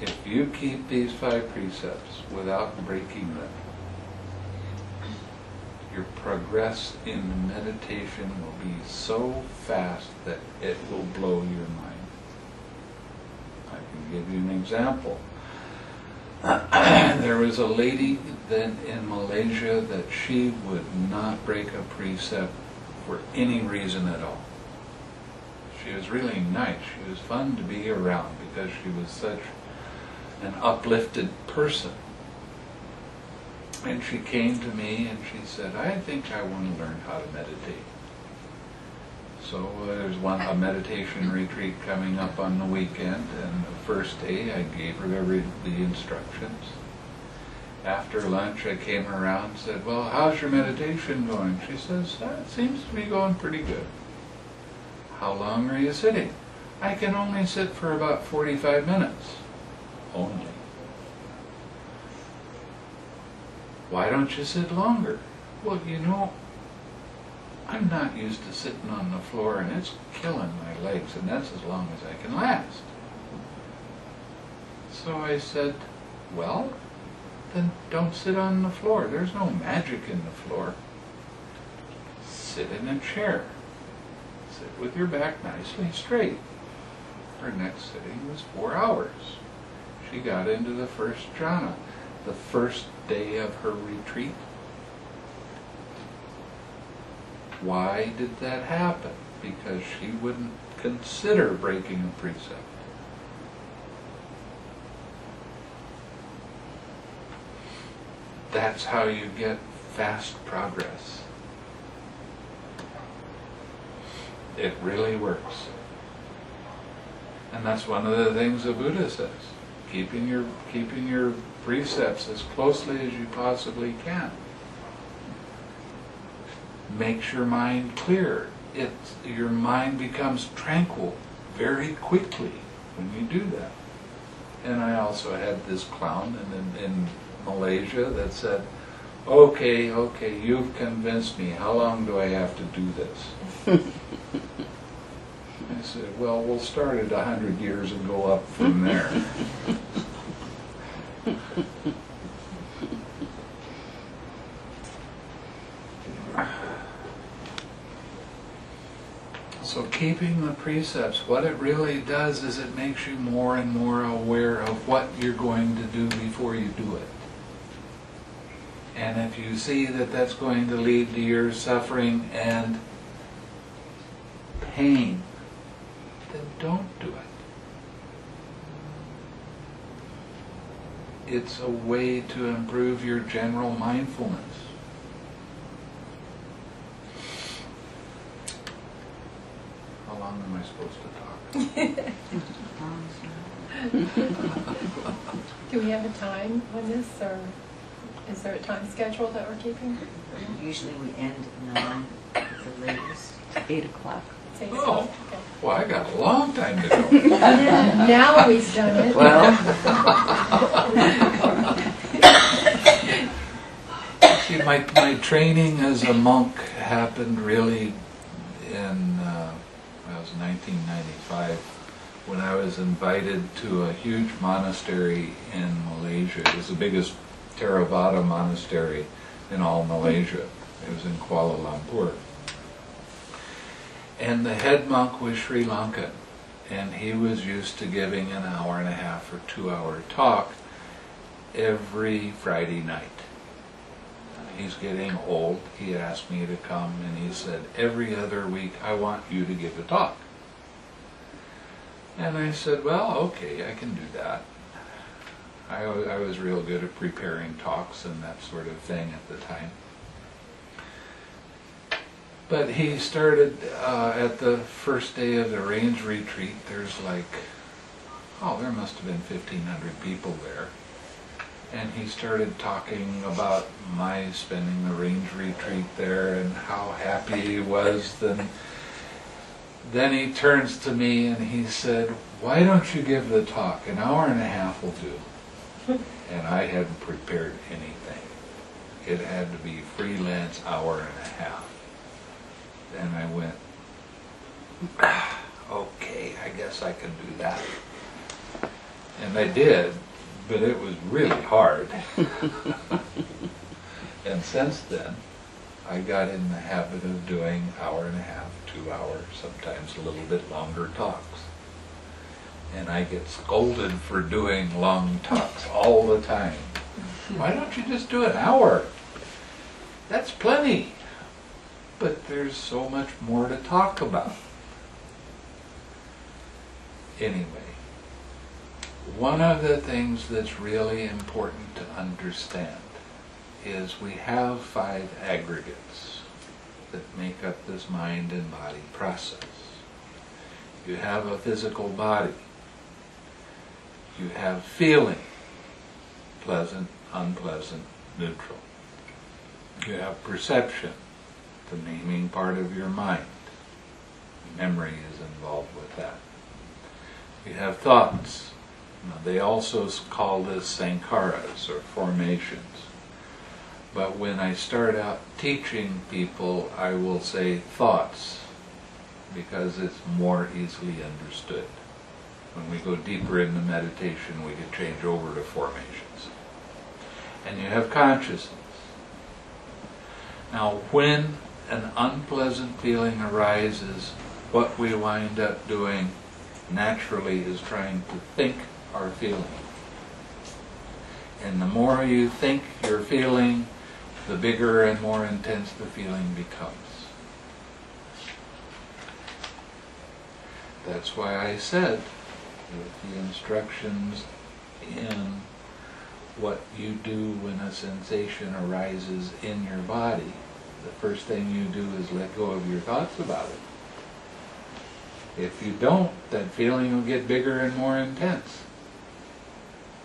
If you keep these 5 precepts without breaking them, your progress in meditation will be so fast that it will blow your mind. I can give you an example. There was a lady then in Malaysia that she would not break a precept for any reason at all. She was really nice. She was fun to be around because she was such an uplifted person. And she came to me and she said, I think I want to learn how to meditate. So there's a meditation retreat coming up on the weekend, and the first day I gave her the instructions. After lunch I came around and said, well, how's your meditation going? She says, it seems to be going pretty good. How long are you sitting? I can only sit for about 45 minutes. Only. Why don't you sit longer? Well, you know, I'm not used to sitting on the floor and it's killing my legs, and that's as long as I can last. So I said, well, then don't sit on the floor. There's no magic in the floor. Sit in a chair. Sit with your back nicely straight. Her next sitting was 4 hours. She got into the first jhana, the first day of her retreat. Why did that happen? Because she wouldn't consider breaking a precept. That's how you get fast progress. It really works. And that's one of the things the Buddha says. Keeping your precepts as closely as you possibly can. Makes your mind clear. Your mind becomes tranquil very quickly when you do that. And I also had this clown in Malaysia that said, Okay, you've convinced me. How long do I have to do this? I said, well, we'll start at 100 years and go up from there. So keeping the precepts, what it really does is it makes you more and more aware of what you're going to do before you do it. And if you see that that's going to lead to your suffering and pain, then don't do it. It's a way to improve your general mindfulness. How long am I supposed to talk? Do we have a time on this, or is there a time schedule that we're keeping? Usually we end at 9 at the latest. 8 o'clock. It's 8 Oh, o'clock? Okay. well, I got a long time to go. Now we've done it. Well, See, my training as a monk happened really in, it was 1995, when I was invited to a huge monastery in Malaysia. It was the biggest Theravada monastery in all Malaysia. It was in Kuala Lumpur. And the head monk was Sri Lankan, and he was used to giving an hour and a half or 2-hour talk every Friday night. He's getting old. He asked me to come, and he said, every other week I want you to give a talk. And I said, well, okay, I can do that. I was real good at preparing talks and that sort of thing at the time. But he started at the first day of the range retreat. There's like, there must have been 1,500 people there. And he started talking about my spending the range retreat there and how happy he was. Then he turns to me and he said, why don't you give the talk? An hour and a half will do. And I hadn't prepared anything. It had to be freelance hour and a half. And I went, okay, I guess I can do that. And I did, but it was really hard. And since then, I got in the habit of doing hour and a half, 2 hours, sometimes a little bit longer talks. And I get scolded for doing long talks all the time. Why don't you just do an hour? That's plenty. But there's so much more to talk about. Anyway, one of the things that's really important to understand is we have 5 aggregates that make up this mind and body process. You have a physical body. You have feeling, pleasant, unpleasant, neutral. You have perception, the naming part of your mind. Memory is involved with that. You have thoughts. Now, they also call this sankharas, or formations. But when I start out teaching people, I will say thoughts, because it's more easily understood. When we go deeper into meditation, we can change over to formations. And you have consciousness. Now, when an unpleasant feeling arises, what we wind up doing naturally is trying to think our feeling. And the more you think you're feeling, the bigger and more intense the feeling becomes. That's why I said that the instructions in what you do when a sensation arises in your body, the first thing you do is let go of your thoughts about it. If you don't, that feeling will get bigger and more intense.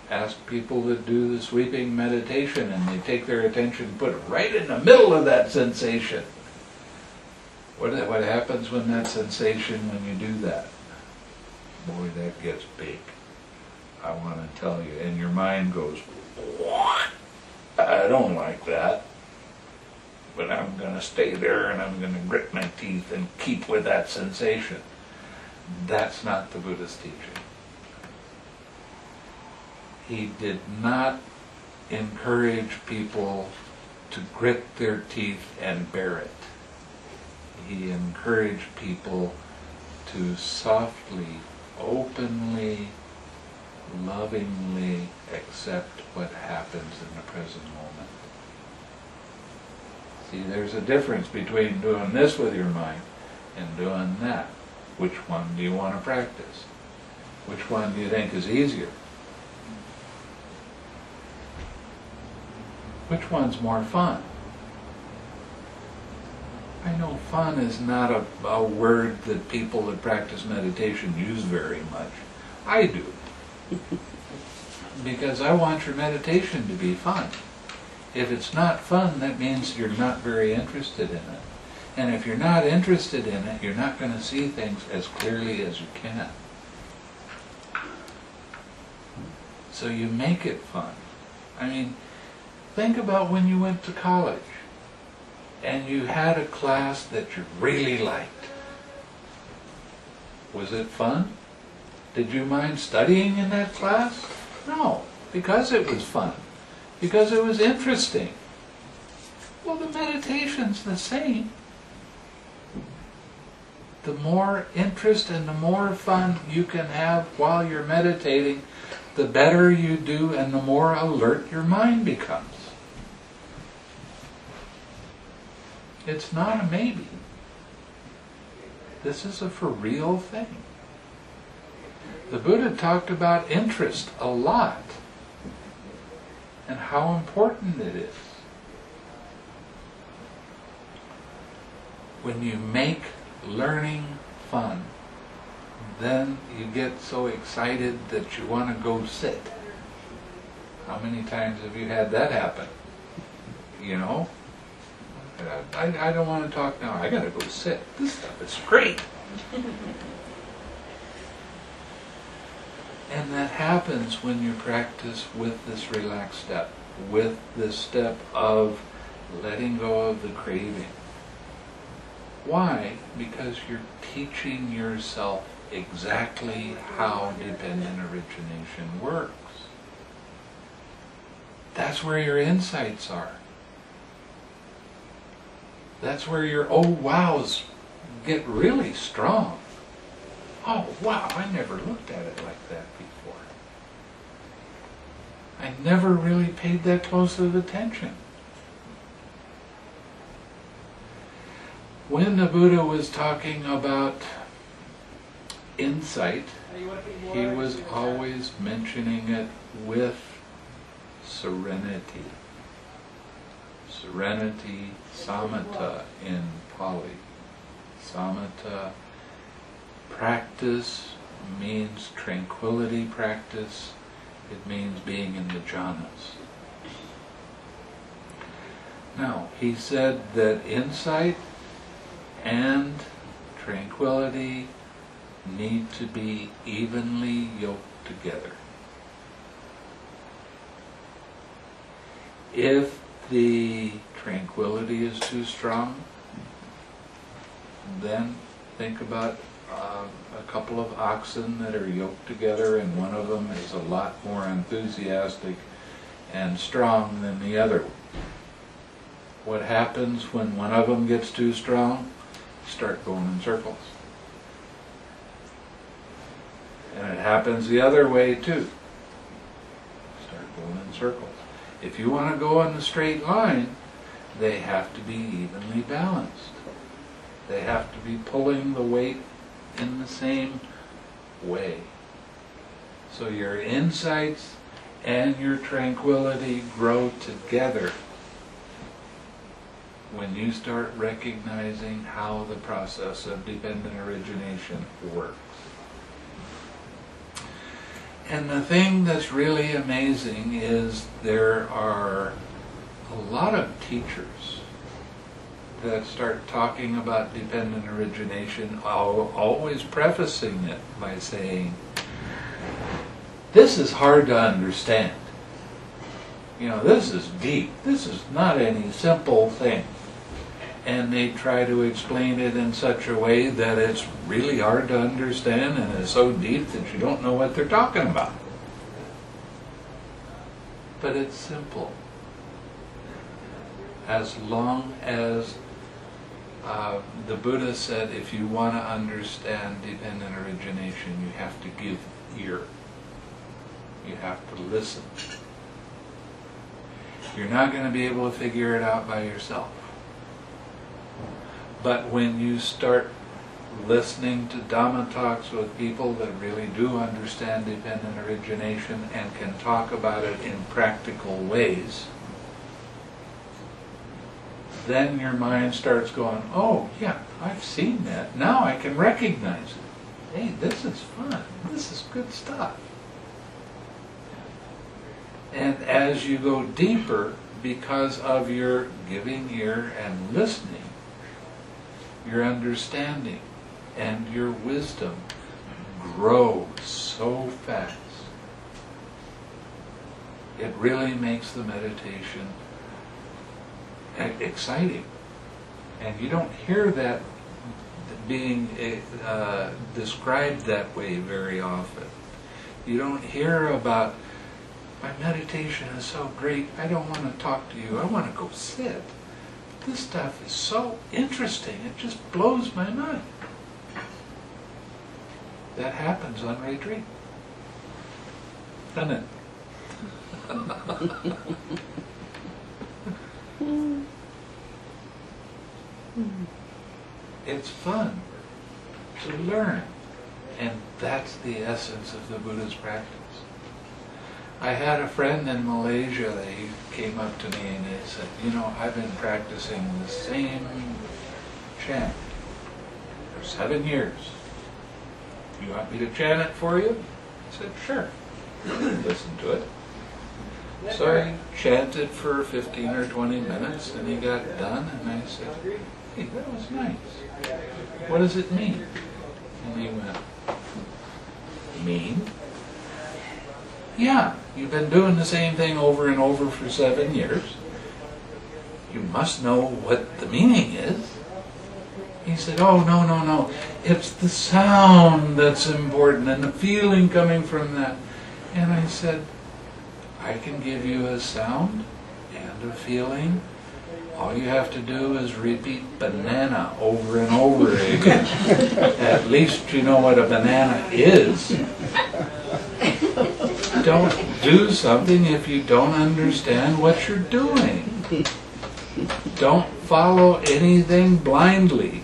Ask people that do the sweeping meditation and they take their attention and put it right in the middle of that sensation. What happens when that sensation, when you do that? Boy, that gets big. I want to tell you. And your mind goes, what? I don't like that. but I'm going to stay there and I'm going to grit my teeth and keep with that sensation. That's not the Buddha's teaching. He did not encourage people to grit their teeth and bear it. He encouraged people to softly, openly, lovingly accept what happens in the present moment. See, there's a difference between doing this with your mind and doing that. Which one do you want to practice? Which one do you think is easier? Which one's more fun? I know fun is not a word that people that practice meditation use very much. I do. Because I want your meditation to be fun. If it's not fun, that means you're not very interested in it. And if you're not interested in it, you're not going to see things as clearly as you can. So you make it fun. I mean, think about when you went to college and you had a class that you really liked. Was it fun? Did you mind studying in that class? No, because it was fun. Because it was interesting. Well, the meditation's the same. The more interest and the more fun you can have while you're meditating, the better you do and the more alert your mind becomes. It's not a maybe. This is a for real thing. The Buddha talked about interest a lot and how important it is. When you make learning fun, then you get so excited that you want to go sit. How many times have you had that happen? You know? I don't want to talk now. I got to go sit. This stuff is great. And that happens when you practice with this relaxed step, with this step of letting go of the craving. Why? Because you're teaching yourself exactly how dependent origination works. That's where your insights are. That's where your oh wows get really strong. Oh wow, I never looked at it like that before. I never really paid that close of attention. When the Buddha was talking about insight, he was always mentioning it with serenity. Serenity, samatha in Pali. Samatha, practice means tranquility practice. It means being in the jhanas. Now, he said that insight and tranquility need to be evenly yoked together. If the tranquility is too strong, then think about a couple of oxen that are yoked together and one of them is a lot more enthusiastic and strong than the other. What happens when one of them gets too strong? Start going in circles. And it happens the other way too. Start going in circles. If you want to go in a straight line, they have to be evenly balanced. They have to be pulling the weight in the same way. So your insights and your tranquility grow together when you start recognizing how the process of dependent origination works. And the thing that's really amazing is there are a lot of teachers that start talking about dependent origination, always prefacing it by saying, this is hard to understand. You know, this is deep. This is not any simple thing. and they try to explain it in such a way that it's really hard to understand and is so deep that you don't know what they're talking about. But it's simple. As long as the Buddha said, if you want to understand dependent origination, you have to give ear. You have to listen. You're not going to be able to figure it out by yourself. But when you start listening to Dhamma talks with people that really do understand dependent origination and can talk about it in practical ways, then your mind starts going, oh yeah, I've seen that. Now I can recognize it. Hey, this is fun. This is good stuff. And as you go deeper, because of your giving ear and listening, your understanding and your wisdom grows so fast. It really makes the meditation exciting. And you don't hear that being described that way very often. You don't hear about, my meditation is so great, I don't want to talk to you, I want to go sit. This stuff is so interesting, it just blows my mind. That happens on retreat, doesn't it? It's fun to learn, and that's the essence of the Buddha's practice. I had a friend in Malaysia that he came up to me and he said, you know, I've been practicing the same chant for 7 years. You want me to chant it for you? I said, sure. Listen to it. So I chanted for 15 or 20 minutes and he got done and I said, hey, that was nice. What does it mean? And he went, mean? Yeah, you've been doing the same thing over and over for 7 years. You must know what the meaning is. He said, oh, no. It's the sound that's important and the feeling coming from that. And I said, I can give you a sound and a feeling. All you have to do is repeat banana over and over again. At least you know what a banana is. Don't do something if you don't understand what you're doing. Don't follow anything blindly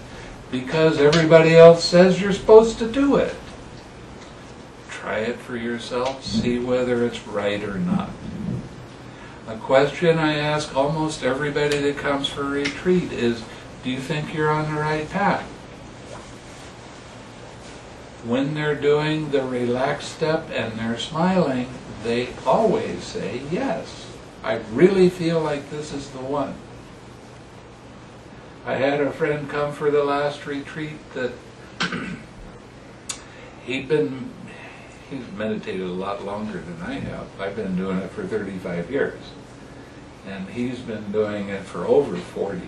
because everybody else says you're supposed to do it. Try it for yourself, see whether it's right or not. A question I ask almost everybody that comes for a retreat is, do you think you're on the right path? When they're doing the relaxed step and they're smiling, they always say, yes, I really feel like this is the one. I had a friend come for the last retreat that he's meditated a lot longer than I have. I've been doing it for 35 years. And he's been doing it for over 40.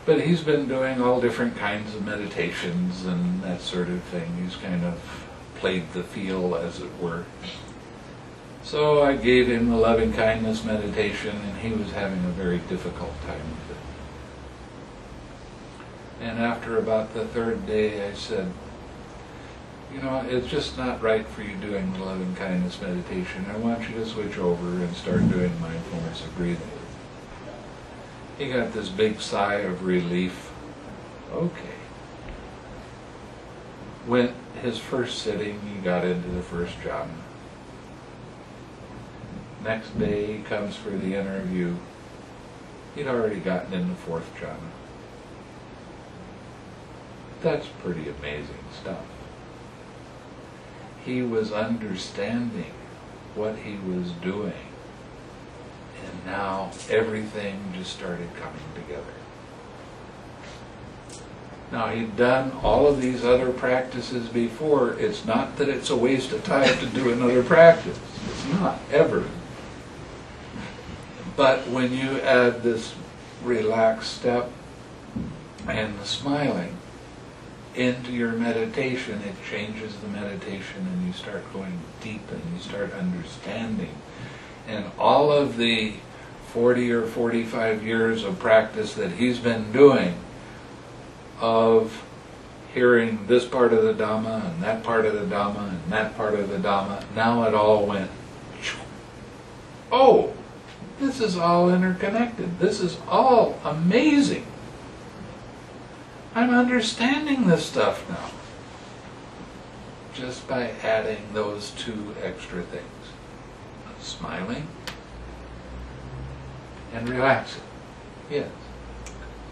But he's been doing all different kinds of meditations and that sort of thing. He's kind of played the field, as it were. So I gave him the Lovingkindness Meditation, and he was having a very difficult time with it. And after about the 3rd day, I said, you know, it's just not right for you doing the Lovingkindness Meditation. I want you to switch over and start doing mindfulness of breathing. He got this big sigh of relief. Okay. Went his first sitting, he got into the first jhana. Next day he comes for the interview. He'd already gotten in the 4th jhana. That's pretty amazing stuff. He was understanding what he was doing. And now everything just started coming together. Now he'd done all of these other practices before. It's not that it's a waste of time to do another practice. It's not, ever. But when you add this relaxed step and the smiling into your meditation, it changes the meditation and you start going deep and you start understanding. And all of the 40 or 45 years of practice that he's been doing of hearing this part of the Dhamma and that part of the Dhamma and that part of the Dhamma, now it all went, oh, this is all interconnected. This is all amazing. I'm understanding this stuff now. Just by adding those two extra things. Smiling and relaxing. Yes.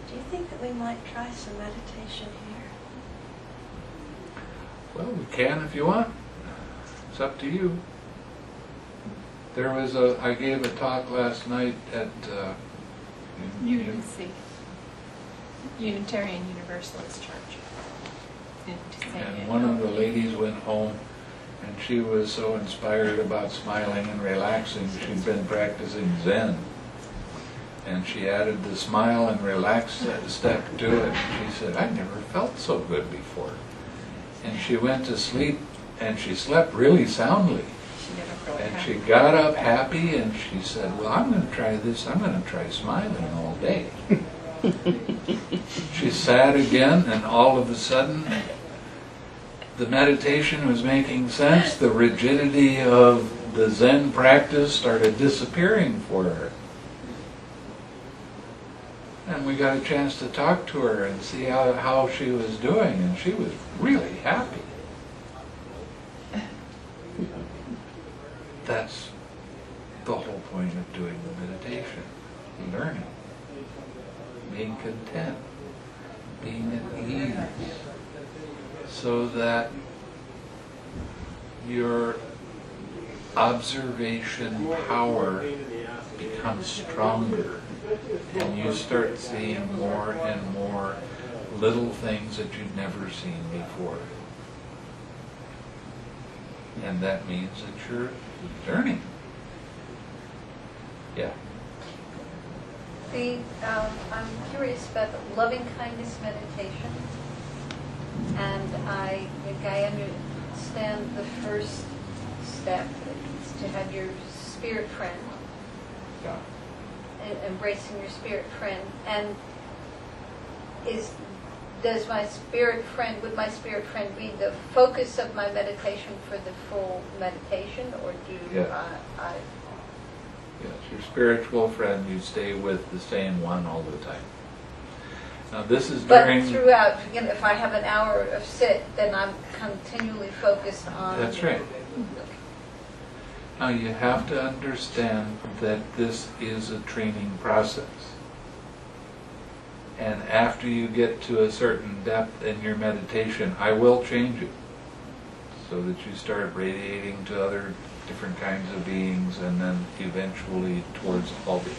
Do you think that we might try some meditation here? Well, we can if you want. It's up to you. I gave a talk last night at UNC, Unitarian Universalist Church. and one of the ladies went home and she was so inspired about smiling and relaxing. She'd been practicing Zen. And she added the smile and relax step to it. She said, I never felt so good before. And she went to sleep and she slept really soundly. And she got up happy and she said, well, I'm going to try this. I'm going to try smiling all day. She sat again and all of a sudden the meditation was making sense. The rigidity of the Zen practice started disappearing for her. And we got a chance to talk to her and see how she was doing, and she was really happy. That's the whole point of doing the meditation. Learning. Being content. Being at ease. So that your observation power becomes stronger. And you start seeing more and more little things that you've never seen before. And that means that you're learning. Yeah. I'm curious about the loving-kindness meditation. And I think I understand the first step is to have your spirit friend. Yeah. Embracing your spirit friend, and would my spirit friend be the focus of my meditation for the full meditation, or do Yes. I Yes, your spiritual friend, you stay with the same one all the time. Now this is during... But throughout, if I have an hour of sit, then I'm continually focused on... That's right. Now you have to understand that this is a training process. And after you get to a certain depth in your meditation, I will change it. So that you start radiating to other different kinds of beings and then eventually towards all beings.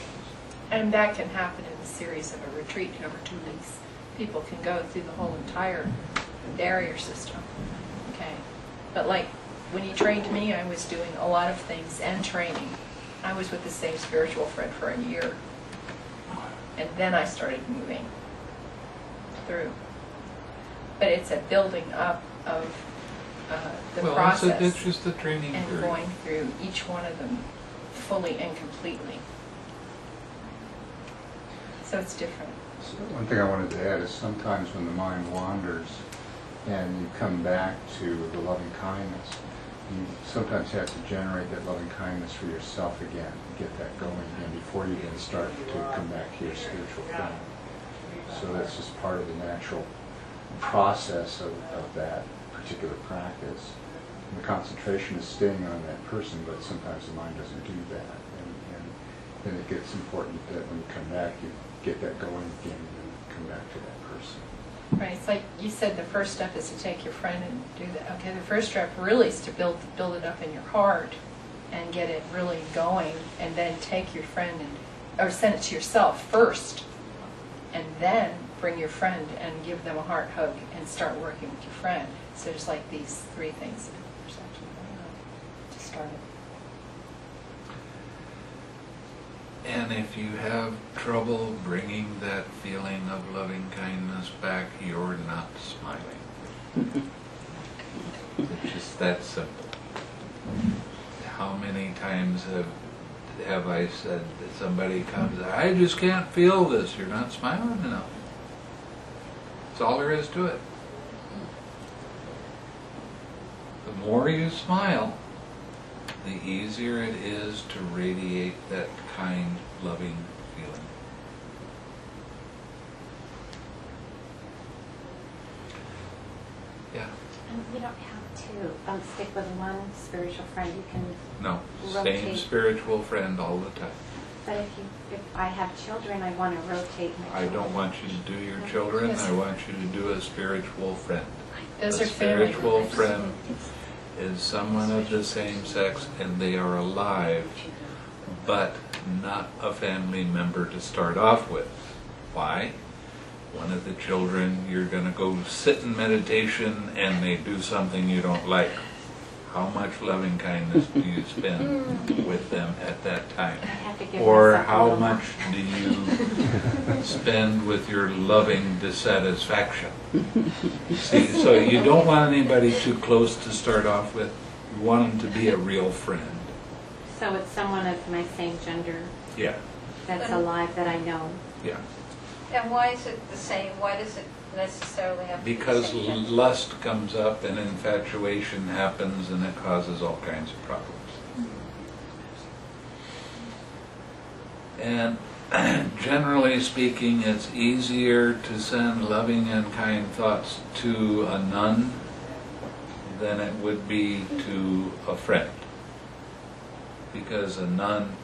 And that can happen in a series of a retreat over 2 weeks. People can go through the whole entire barrier system. Okay. But like when he trained me, I was doing a lot of things and training. I was with the same spiritual friend for a year. And then I started moving through. But it's a building up of the process. It's just the training and period. going through each one of them fully and completely. So it's different. So one thing I wanted to add is sometimes when the mind wanders and you come back to the loving kindness, you sometimes have to generate that loving kindness for yourself again, get that going again before you then start to come back to your spiritual friend. So that's just part of the natural process of that particular practice. And the concentration is staying on that person, but sometimes the mind doesn't do that. And then it gets important that when you come back, you get that going again and come back to that person. Right, it's like you said, the first step is to take your friend and do that. Okay, the first step really is to build it up in your heart and get it really going, and then take your friend or send it to yourself first, and then bring your friend and give them a heart hug and start working with your friend. So there's like these 3 things that there's actually going on to start it. And if you have trouble bringing that feeling of loving kindness back, you're not smiling. It's just that simple. How many times have I said that somebody comes, I just can't feel this. You're not smiling enough. That's all there is to it. The more you smile, the easier it is to radiate that kind, loving feeling. Yeah. And you don't have to stick with one spiritual friend. You can No, rotate. same spiritual friend all the time. But if I have children, I want to rotate my I children. don't want you to do your children, Yes. I want you to do a spiritual friend. Those A are family spiritual members. friend is someone of the same sex and they are alive, but not a family member to start off with. Why? One of the children, you're going to go sit in meditation and they do something you don't like. How much loving kindness do you spend with them at that time? I have to give Or myself a how little much do you spend with your loving dissatisfaction? See, so you don't want anybody too close to start off with. You want them to be a real friend. So it's someone of my same gender Yeah, that's alive that I know. yeah. And why is it the same? Why does it necessarily have to be the Because same gender? lust comes up and infatuation happens and it causes all kinds of problems. And generally speaking, it's easier to send loving and kind thoughts to a nun than it would be to a friend. Because a nun,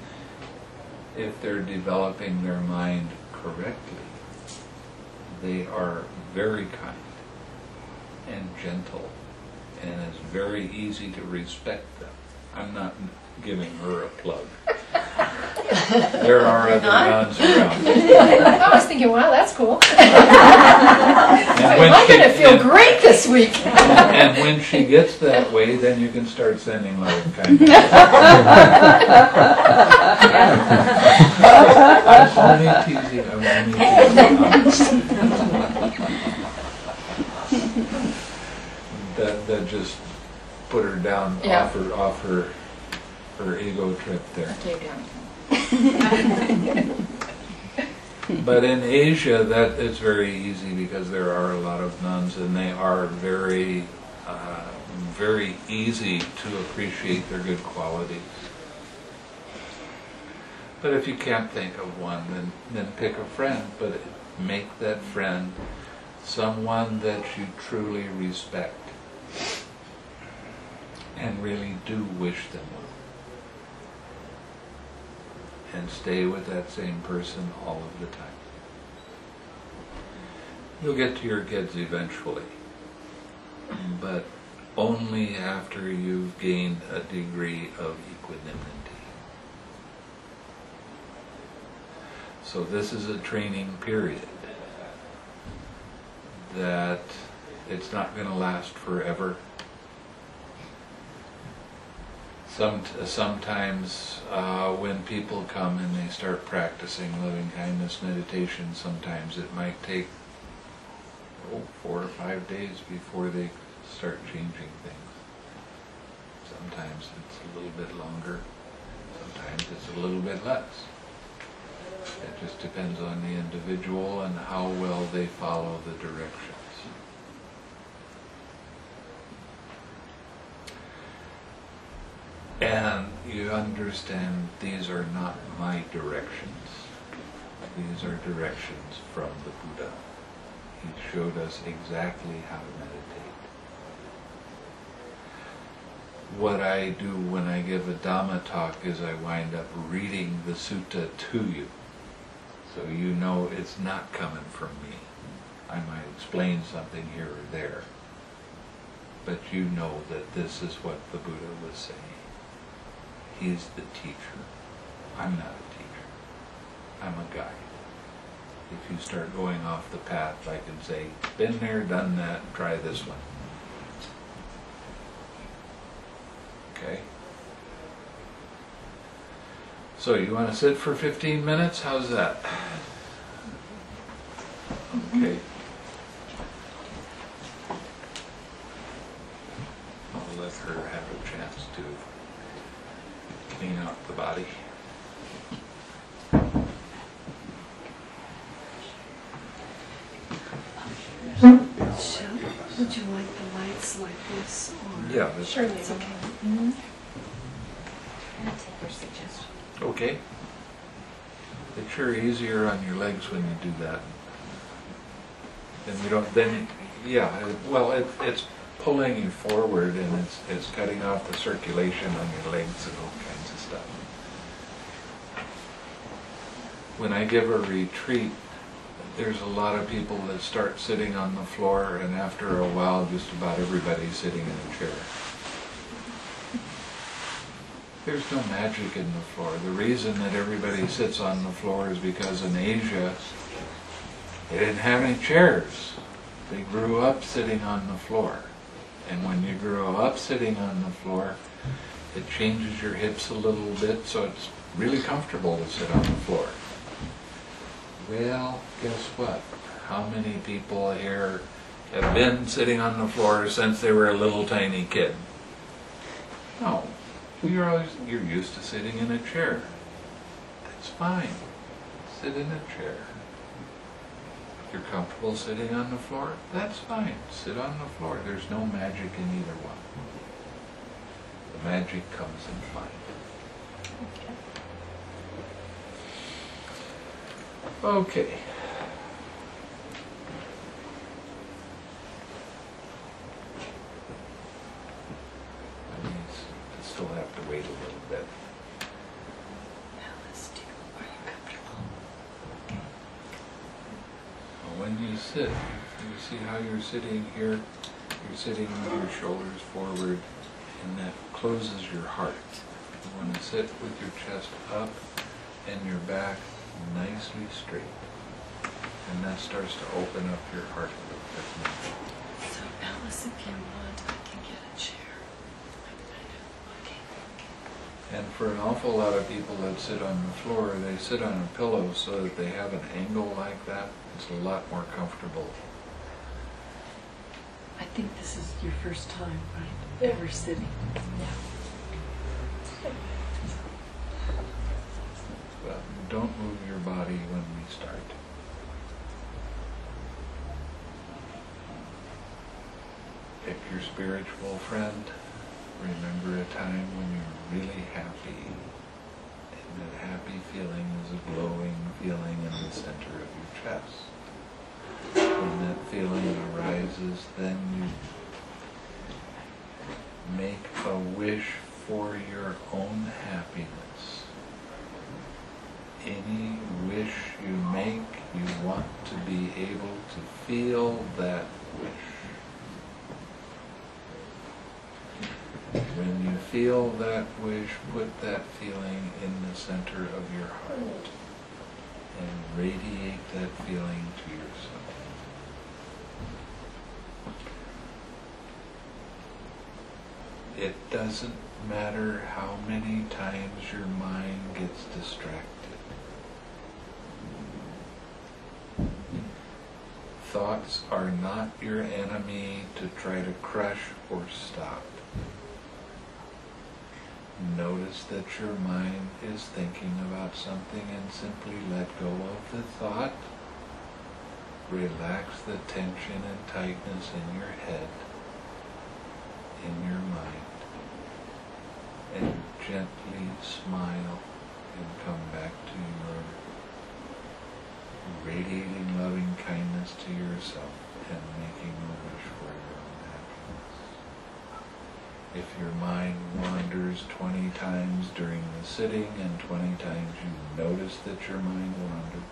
if they're developing their mind correctly, they are very kind and gentle, and it's very easy to respect them. I'm not giving her a plug. There are other nuns around. I was thinking, wow, that's cool. And when I'm she- going to feel great this week. And when she gets that way, then you can start sending loving kindness. I'm only teasing. That just put her down Yeah. off her ego trip there. Okay, down. But in Asia, that it's very easy because there are a lot of nuns, and they are very, very easy to appreciate their good qualities. But if you can't think of one, then pick a friend. But make that friend someone that you truly respect and really do wish them well. And stay with that same person all of the time. You'll get to your kids eventually, but only after you've gained a degree of equanimity. So this is a training period that it's not going to last forever. Sometimes when people come and they start practicing loving kindness meditation, sometimes it might take 4 or 5 days before they start changing things. Sometimes it's a little bit longer, sometimes it's a little bit less. It just depends on the individual and how well they follow the directions. And you understand these are not my directions. These are directions from the Buddha. He showed us exactly how to meditate. What I do when I give a Dhamma talk is I wind up reading the sutta to you. So you know it's not coming from me. I might explain something here or there. But you know that this is what the Buddha was saying. He's the teacher. I'm not a teacher. I'm a guide. If you start going off the path, I can say, been there, done that, try this one. Okay? So you want to sit for 15 minutes? How's that? Okay. I'll let her have a chance to clean out the body. So, would you like the lights like this, or? Yeah, Surely. It's okay. I'm going to take your suggestion. okay. It's sure easier on your legs when you do that. Then you don't, then, yeah, well, it's pulling you forward and it's cutting off the circulation on your legs and all kinds of stuff. When I give a retreat, there's a lot of people that start sitting on the floor, and after a while just about everybody's sitting in a chair. There's no magic in the floor. The reason that everybody sits on the floor is because in Asia, they didn't have any chairs. They grew up sitting on the floor. And when you grow up sitting on the floor, it changes your hips a little bit, so it's really comfortable to sit on the floor. Well, guess what? How many people here have been sitting on the floor since they were a little tiny kid? No. You're used to sitting in a chair. That's fine. Sit in a chair. If you're comfortable sitting on the floor, that's fine. Sit on the floor. There's no magic in either one. The magic comes in mind. Okay. I still have to wait a little bit. Alice, are you comfortable? When you sit, you see how you're sitting here? You're sitting with your shoulders forward, and that closes your heart. You want to sit with your chest up and your back nicely straight. And that starts to open up your heart a little bit more. So, Alice, if you want, I can get a chair. Okay. And for an awful lot of people that sit on the floor, they sit on a pillow so that they have an angle like that. It's a lot more comfortable. I think this is your first time, right? Ever sitting. But don't move your body when we start. Pick your spiritual friend. Remember a time when you're really happy. And that happy feeling is a glowing feeling in the center of your chest. When that feeling arises, then you make a wish for your own happiness. Any wish you make, you want to be able to feel that wish. When you feel that wish, put that feeling in the center of your heart and radiate that feeling to yourself. It doesn't matter how many times your mind gets distracted. Thoughts are not your enemy to try to crush or stop. Notice that your mind is thinking about something and simply let go of the thought. Relax the tension and tightness in your head, in your mind, and gently smile and come back to your radiating loving kindness to yourself and making a wish for your own happiness. If your mind wanders 20 times during the sitting and 20 times you notice that your mind wandered,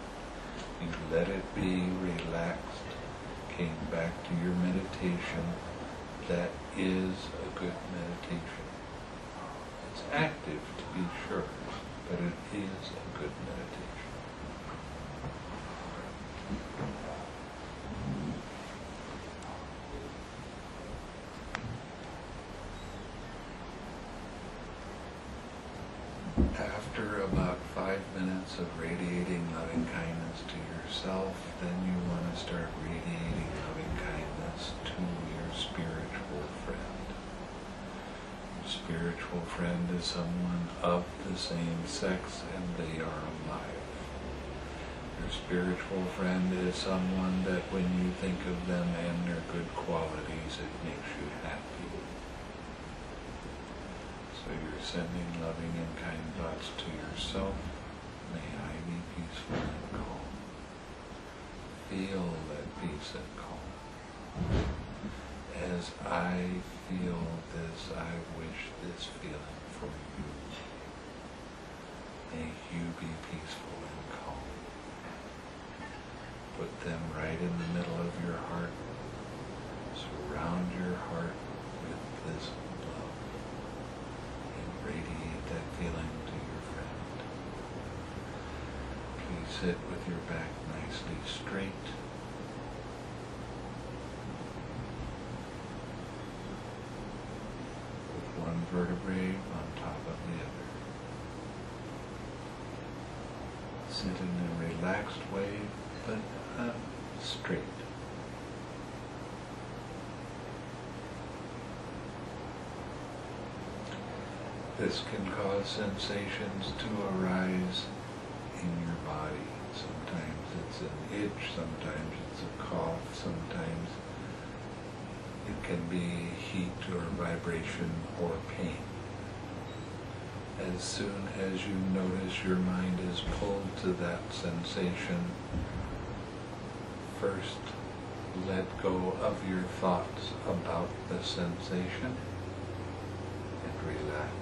you let it be relaxed, came back to your meditation. That is a good meditation. It's active, to be sure, but it is a good meditation. After about 5 minutes of radiating loving kindness to yourself, then you want to start radiating loving kindness to your spiritual friend. Your spiritual friend is someone of the same sex and they are alive. Your spiritual friend is someone that when you think of them and their good qualities, it makes you happy. So you're sending loving and kind thoughts to yourself. May I be peaceful and calm. Feel that peace and calm. As I feel this, I wish this feeling for you. May you be peaceful and calm. Put them right in the middle of your heart. Surround your heart with this love and radiate that feeling to your friend. Please sit with your back nicely straight. With one vertebrae on top of the other. Sit in a relaxed way, but straight. This can cause sensations to arise in your body. Sometimes it's an itch, sometimes it's a cough, sometimes it can be heat or vibration or pain. As soon as you notice your mind is pulled to that sensation, first let go of your thoughts about the sensation and relax.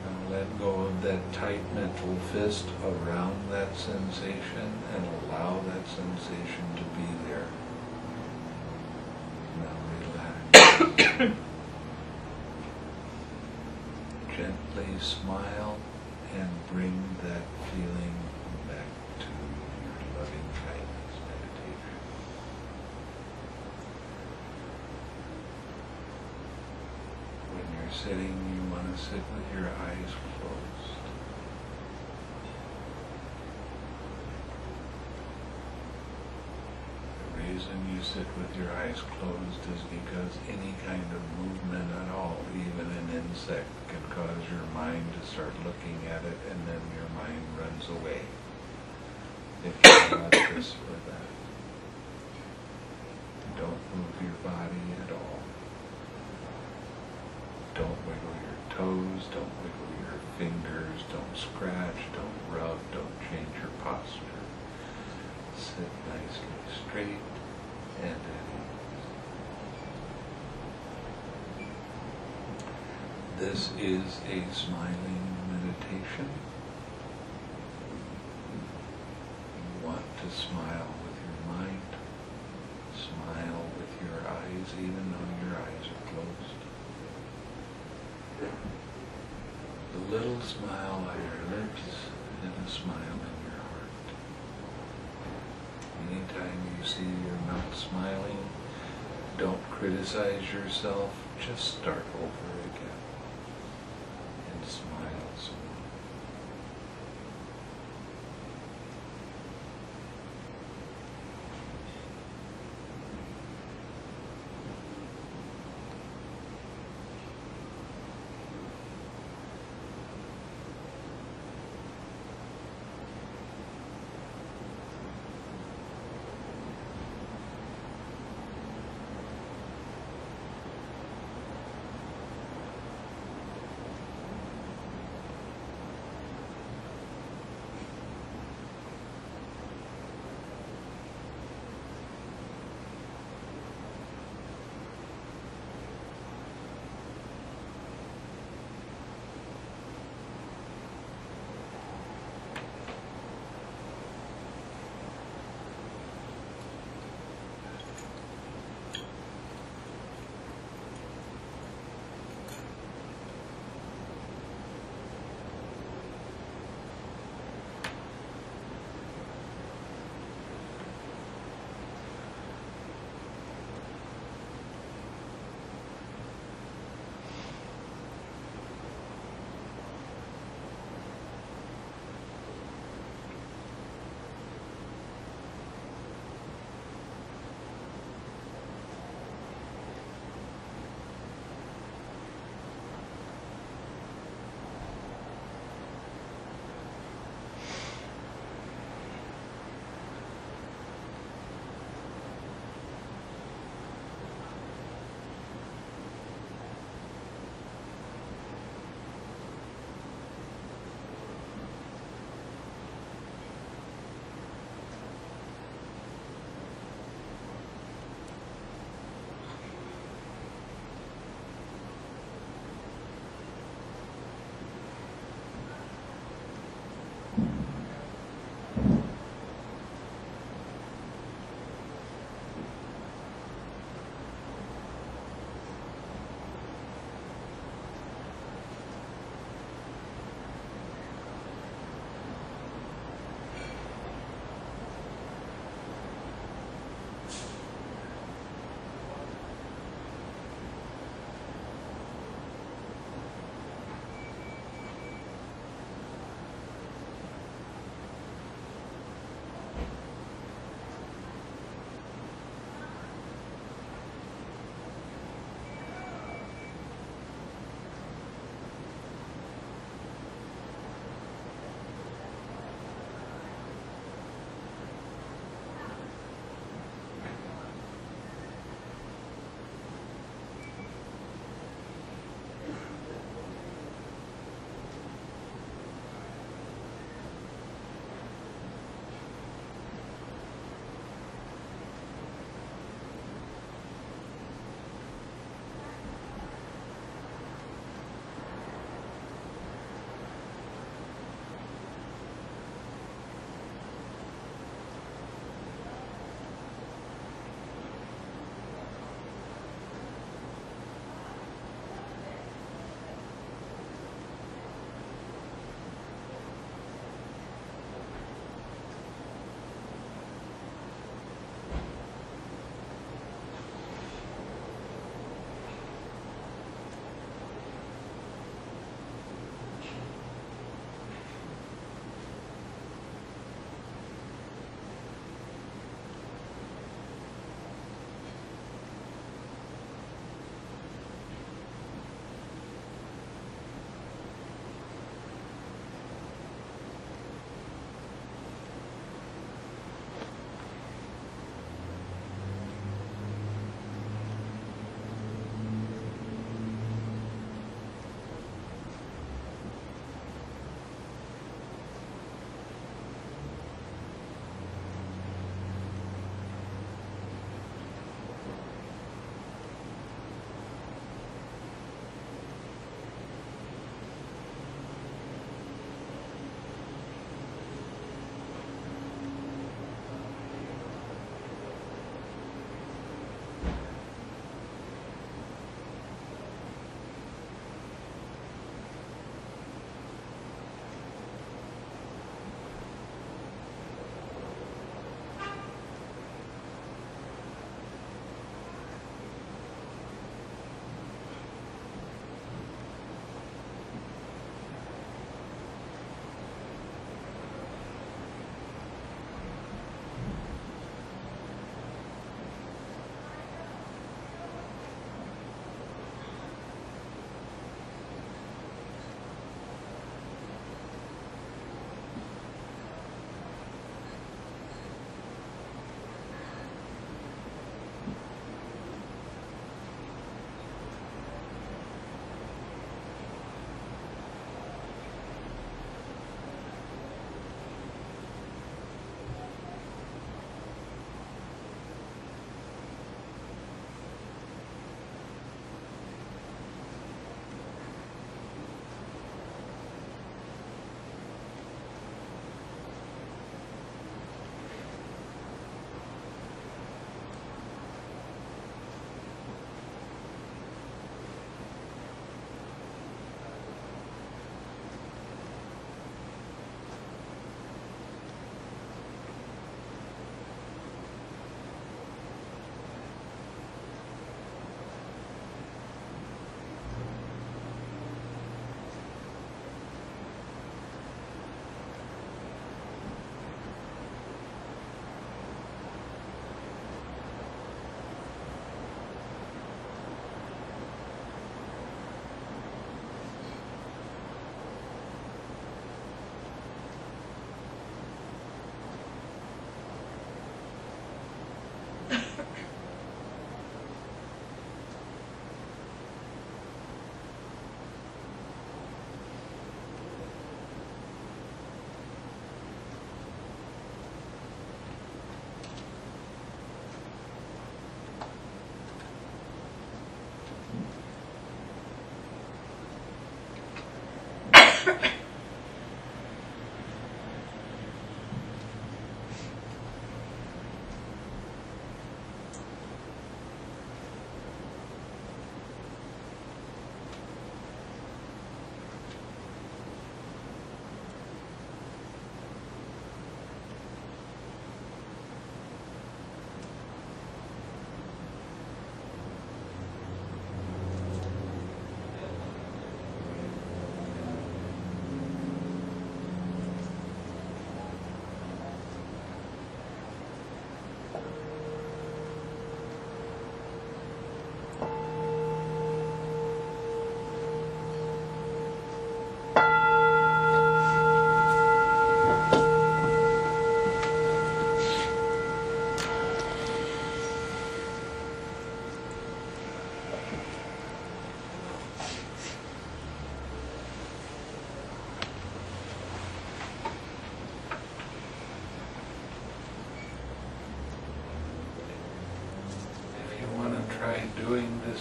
Now let go of that tight mental fist around that sensation and allow that sensation to be there. Now relax. Gently smile and bring that feeling back to your loving kindness meditation. When you're sitting, you want to sit with your eyes closed. The reason you sit with your eyes closed is because any kind of movement at all, even an insect, can cause your mind to start looking at it and then your mind runs away. If you're not this or that. Don't move your body at all. Don't wiggle your toes, don't wiggle your fingers, don't scratch, don't rub, don't change your posture. Sit nicely straight and at ease. This is a smiling meditation. You want to smile with your mind, smile with your eyes even though your eyes are closed. A little smile on your lips and a smile in your heart. Anytime you see you're not smiling, don't criticize yourself, just start over again and smile some more.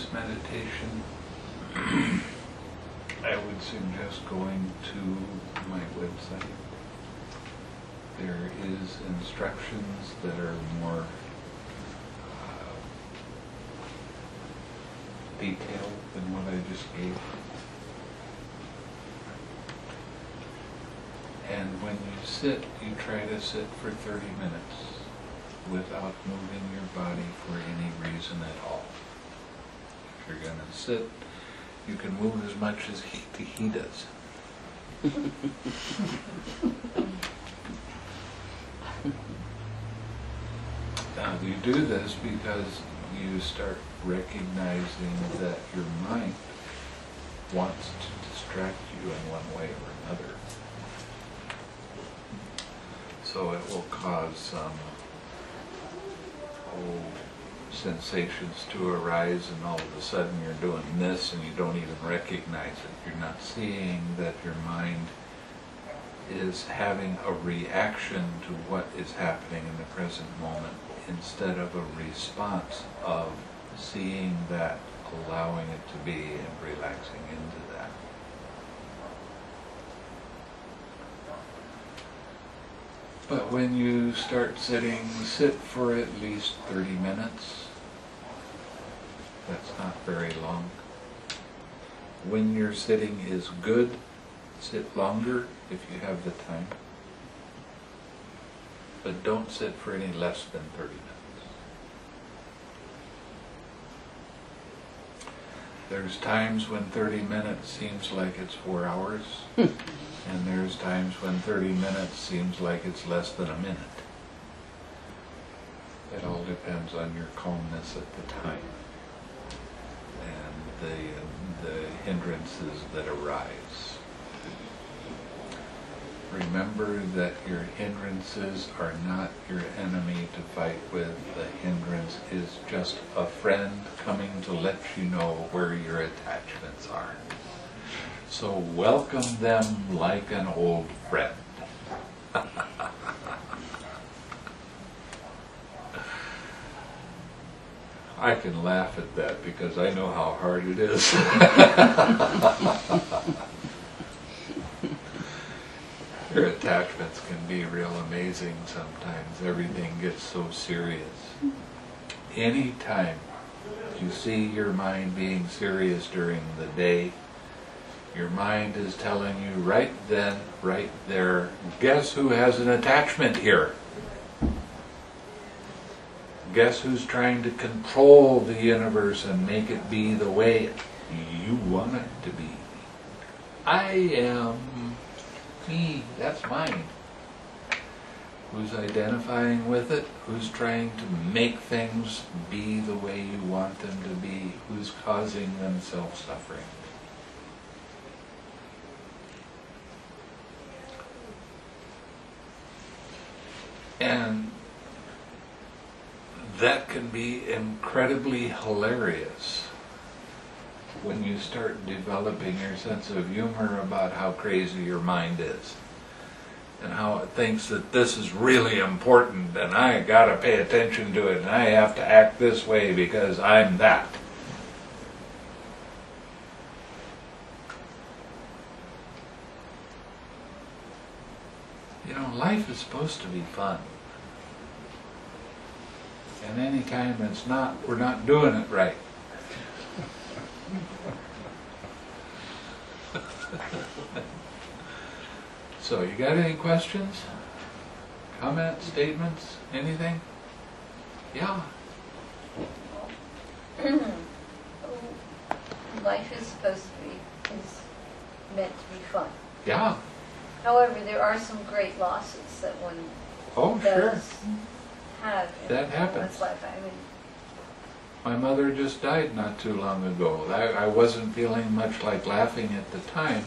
Lovingkindness Meditation, I would suggest going to my website. There is instructions that are more detailed than what I just gave. And when you sit, you try to sit for 30 minutes without moving your body for any reason at all. If you're going to sit, you can move as much as he does. Now you do this because you start recognizing that your mind wants to distract you in one way or another. So it will cause some sensations to arise, and all of a sudden you're doing this and you don't even recognize it. You're not seeing that your mind is having a reaction to what is happening in the present moment instead of a response of seeing that, allowing it to be, and relaxing into that. But when you start sitting, sit for at least 30 minutes. That's not very long. When your sitting is good, sit longer if you have the time. But don't sit for any less than 30 minutes. There's times when 30 minutes seems like it's 4 hours. And there's times when 30 minutes seems like it's less than a minute. It all depends on your calmness at the time and the hindrances that arise. Remember that your hindrances are not your enemy to fight with. The hindrance is just a friend coming to let you know where your attachments are. So welcome them like an old friend. I can laugh at that because I know how hard it is. Your attachments can be real amazing sometimes. Everything gets so serious. Anytime you see your mind being serious during the day, your mind is telling you right then, right there, guess who has an attachment here? Guess who's trying to control the universe and make it be the way you want it to be? I am me, that's mine. Who's identifying with it? Who's trying to make things be the way you want them to be? Who's causing them self-suffering? And that can be incredibly hilarious when you start developing your sense of humor about how crazy your mind is and how it thinks that this is really important and I gotta pay attention to it and I have to act this way because I'm that. You know, life is supposed to be fun. And any time it's not, we're not doing it right. So, you got any questions? Comments, statements, anything? Yeah. Life is supposed to be, is meant to be fun. Yeah. However, there are some great losses that one does have in That happens. one's life. I mean, My mother just died not too long ago. I wasn't feeling much like laughing at the time.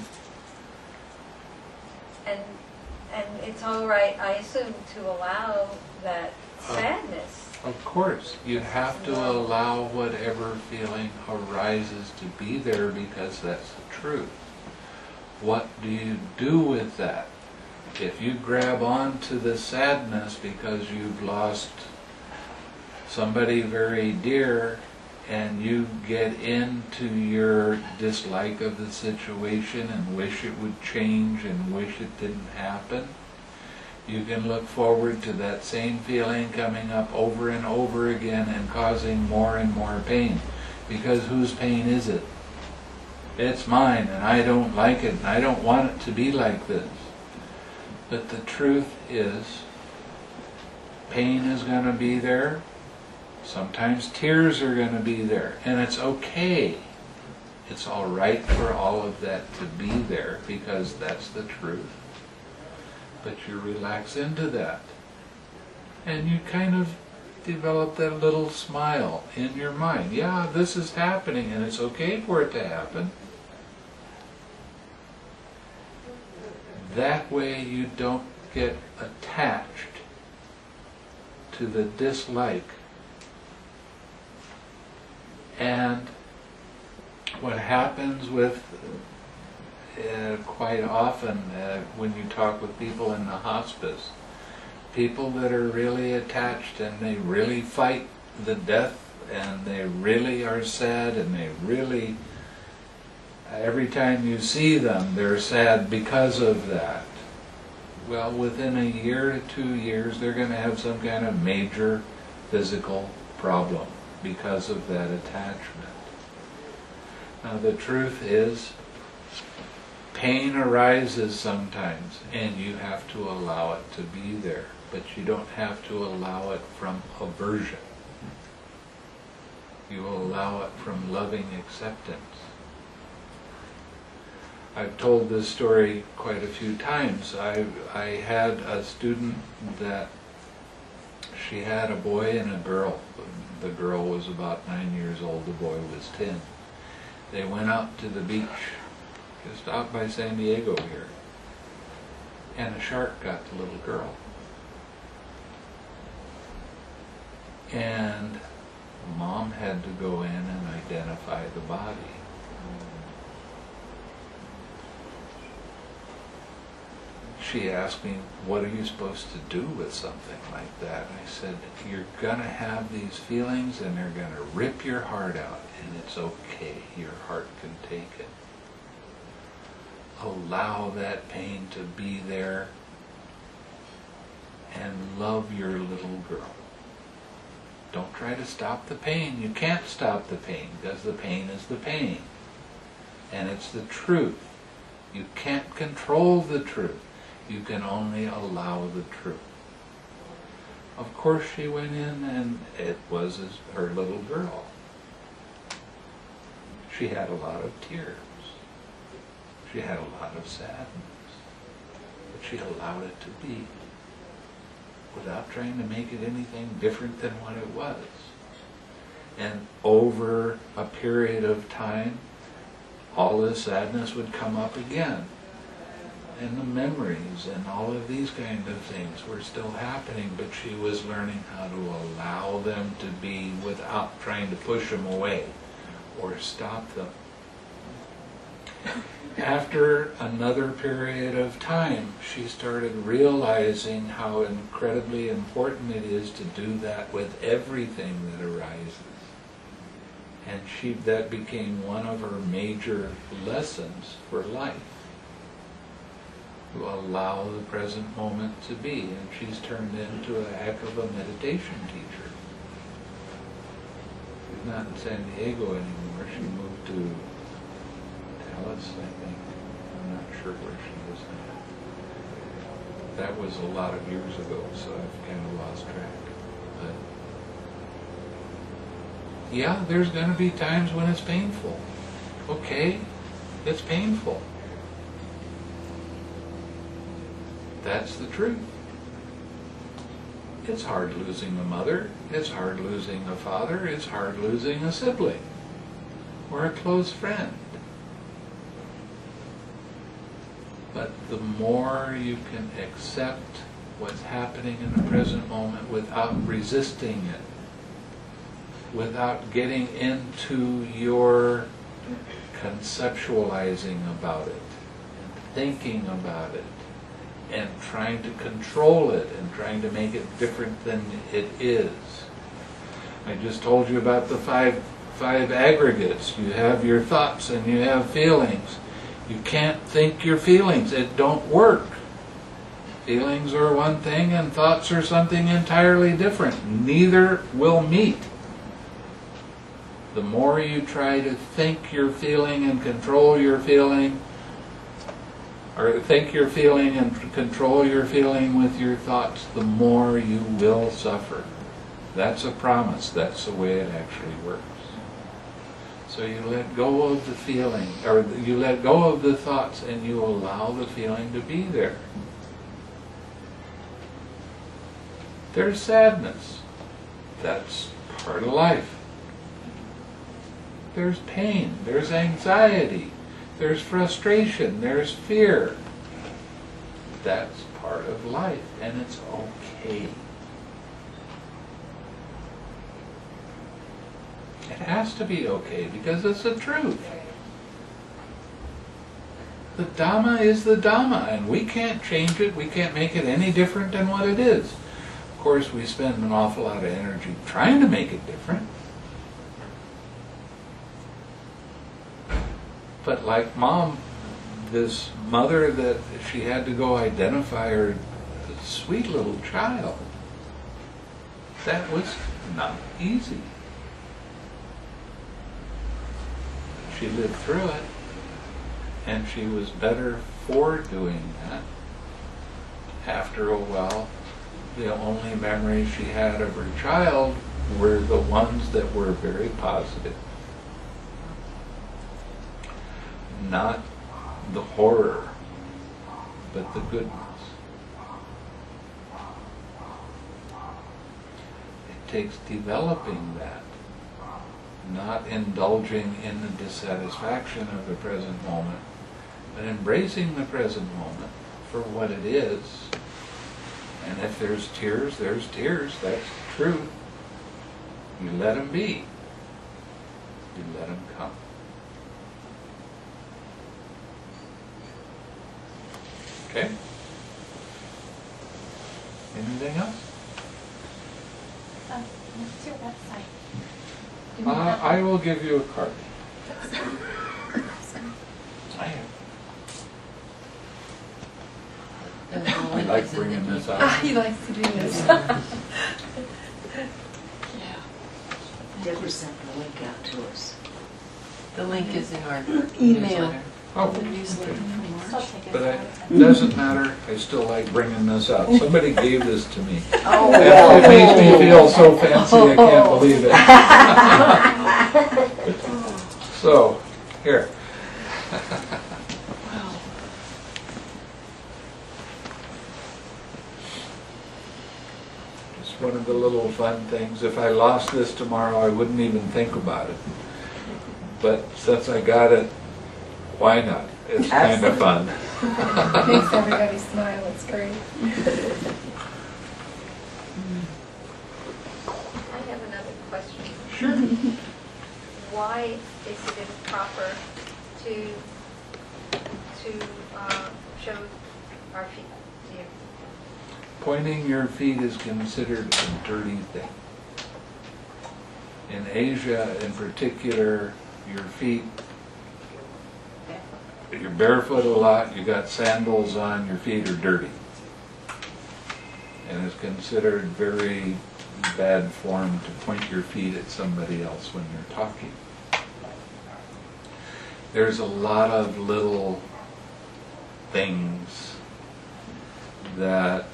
and it's all right, I assume, to allow that sadness. Of course, you have to allow whatever feeling arises to be there because that's the truth. What do you do with that? If you grab on to the sadness because you've lost somebody very dear, and you get into your dislike of the situation and wish it would change and wish it didn't happen, you can look forward to that same feeling coming up over and over again and causing more and more pain. Because whose pain is it? It's mine, and I don't like it, and I don't want it to be like this. But the truth is, pain is going to be there. Sometimes tears are going to be there, and it's okay. It's all right for all of that to be there, because that's the truth. But you relax into that, and you kind of develop that little smile in your mind. Yeah, this is happening, and it's okay for it to happen. That way you don't get attached to the dislike. And what happens with quite often when you talk with people in the hospice, people that are really attached and they really fight the death and they really are sad and they really, every time you see them, they're sad because of that. Well, within a year to 2 years, they're going to have some kind of major physical problem because of that attachment. Now, the truth is, pain arises sometimes, and you have to allow it to be there, but you don't have to allow it from aversion. You allow it from loving acceptance. I've told this story quite a few times. I had a student that she had a boy and a girl. The girl was about 9 years old, the boy was 10. They went out to the beach, just out by San Diego here, and a shark got the little girl. And Mom had to go in and identify the body. She asked me, what are you supposed to do with something like that? I said, you're going to have these feelings and they're going to rip your heart out, and it's okay, your heart can take it. Allow that pain to be there and love your little girl. Don't try to stop the pain. You can't stop the pain because the pain is the pain. And it's the truth. You can't control the truth. You can only allow the truth. Of course she went in and it was her little girl. She had a lot of tears. She had a lot of sadness. But she allowed it to be without trying to make it anything different than what it was. And over a period of time, all the sadness would come up again. And the memories and all of these kind of things were still happening, but she was learning how to allow them to be without trying to push them away or stop them. After another period of time, she started realizing how incredibly important it is to do that with everything that arises. And that became one of her major lessons for life. To allow the present moment to be, and she's turned into a heck of a meditation teacher. She's not in San Diego anymore. She moved to Dallas, I think. I'm not sure where she is now. That was a lot of years ago, so I've kind of lost track. But yeah, there's going to be times when it's painful. Okay, it's painful. That's the truth. It's hard losing a mother, it's hard losing a father, it's hard losing a sibling or a close friend. But the more you can accept what's happening in the present moment without resisting it, without getting into your conceptualizing about it, and thinking about it, and trying to control it and trying to make it different than it is. I just told you about the five 5 aggregates. You have your thoughts and you have feelings. You can't think your feelings. It don't work. Feelings are one thing and thoughts are something entirely different. Neither will meet. The more you try to think your feeling and control your feeling, or think your feeling and control your feeling with your thoughts, the more you will suffer. That's a promise. That's the way it actually works. So you let go of the feeling, or you let go of the thoughts, and you allow the feeling to be there. There's sadness. That's part of life. There's pain. There's anxiety. There's frustration. There's fear. That's part of life, and it's okay. It has to be okay because it's the truth. The Dhamma is the Dhamma, and we can't change it. We can't make it any different than what it is. Of course, we spend an awful lot of energy trying to make it different. But like Mom, this mother that she had to go identify her sweet little child, that was not easy. She lived through it, and she was better for doing that. After a while, the only memories she had of her child were the ones that were very positive. Not the horror, but the goodness. It takes developing that, not indulging in the dissatisfaction of the present moment, but embracing the present moment for what it is. And if there's tears, there's tears. That's the truth. You let them be. You let them come. Okay? Anything else? What's your website? Do you have I will give you a card. I have. I like bringing this out. He likes to do this. Deborah sent the link out to us. The link is in our Email. newsletter. Oh, The newsletter okay. from I'll March. take it. But it doesn't matter. I still like bringing this out. Somebody gave this to me. Oh. And it makes me feel so fancy I can't believe it. So, here. Just one of the little fun things. If I lost this tomorrow, I wouldn't even think about it. But since I got it, why not? It's kind of fun. Makes everybody smile. It's great. I have another question. Sure. Why is it improper to show our feet to you? Pointing your feet is considered a dirty thing. In Asia, in particular, your feet, you're barefoot a lot, you got sandals on, your feet are dirty. And it's considered very bad form to point your feet at somebody else when you're talking. There's a lot of little things that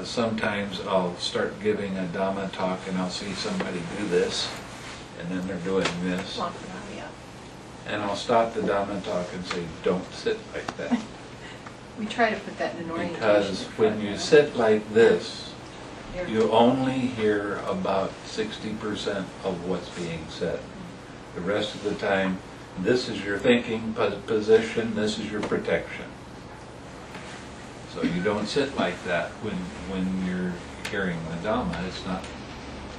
sometimes I'll start giving a Dhamma talk and I'll see somebody do this, and then they're doing this. And I'll stop the Dhamma talk and say, don't sit like that. We try to put that in an orientation. Because when you sit like this, you only hear about 60% of what's being said. The rest of the time, this is your thinking position, this is your protection. So you don't sit like that when you're hearing the Dhamma. It's not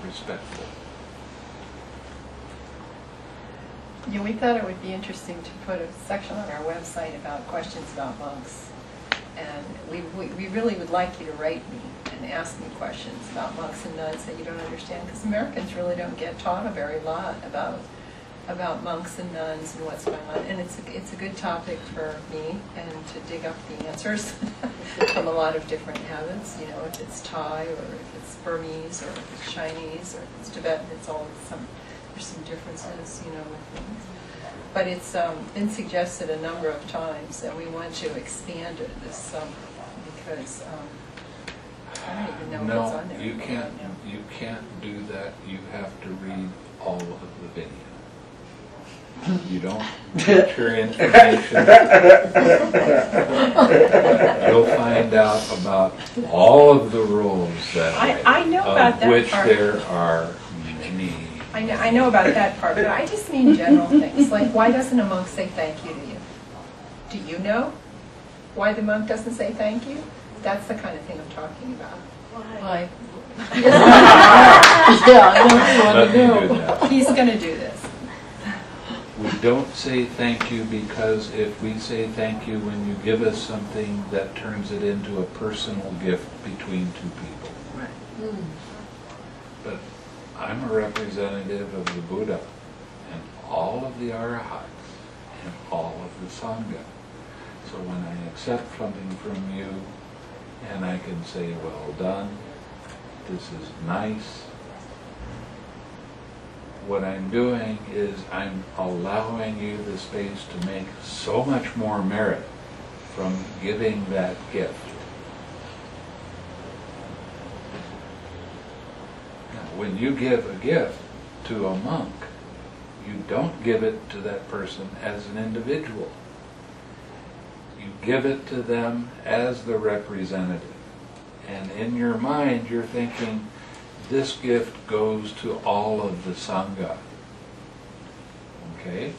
respectful. Yeah, we thought it would be interesting to put a section on our website about questions about monks. And we really would like you to write me and ask me questions about monks and nuns that you don't understand, because Americans really don't get taught a very lot about about monks and nuns and what's going on, and it's a good topic for me and to dig up the answers from a lot of different habits. You know, if it's Thai or if it's Burmese or if it's Chinese or if it's Tibetan, it's all there's some differences, you know, with things. But it's been suggested a number of times that we want to expand it this summer because I don't even know what's on there. You can't do that. You have to read all of the video. You don't get your information. You'll find out about all of the rules that I know about that which part. there are many. I know about that part, but I just mean general things. Like, why doesn't a monk say thank you to you? Do you know why the monk doesn't say thank you? That's the kind of thing I'm talking about. Why? Let me do that. He's going to do this. We don't say thank you because if we say thank you when you give us something, that turns it into a personal gift between two people. Right. But I'm a representative of the Buddha and all of the Arahats and all of the Sangha. So when I accept something from you and I can say, well done, this is nice, what I'm doing is I'm allowing you the space to make so much more merit from giving that gift. Now, when you give a gift to a monk, you don't give it to that person as an individual. You give it to them as the representative. And in your mind, you're thinking, this gift goes to all of the Sangha. Okay?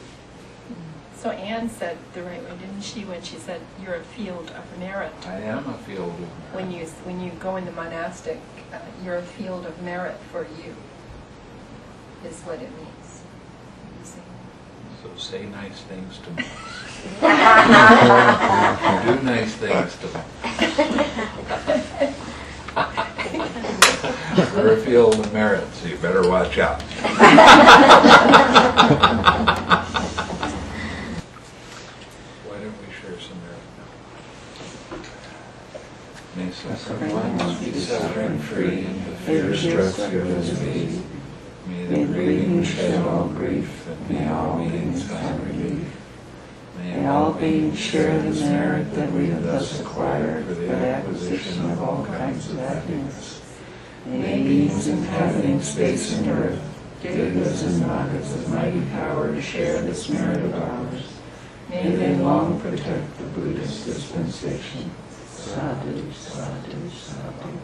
So Anne said the right way, didn't she, when she said you're a field of merit? I am a field of merit. When you go in the monastic, you're a field of merit for you, is what it means. You see? So say nice things to monks. Do nice things to monks. We're a field of merit, so you better watch out. Why don't we share some merit now? May suffering ones be suffering free, and the fear strokes your visibility. May the grieving shed all grief, and may all beings find relief. May all beings share the merit that we have thus acquired for the acquisition of all kinds of happiness. May beings inhabiting space and earth, Devas and Nagas of mighty power to share this merit of ours. May they long protect the Buddhist dispensation. Sadhu, sadhu, sadhu.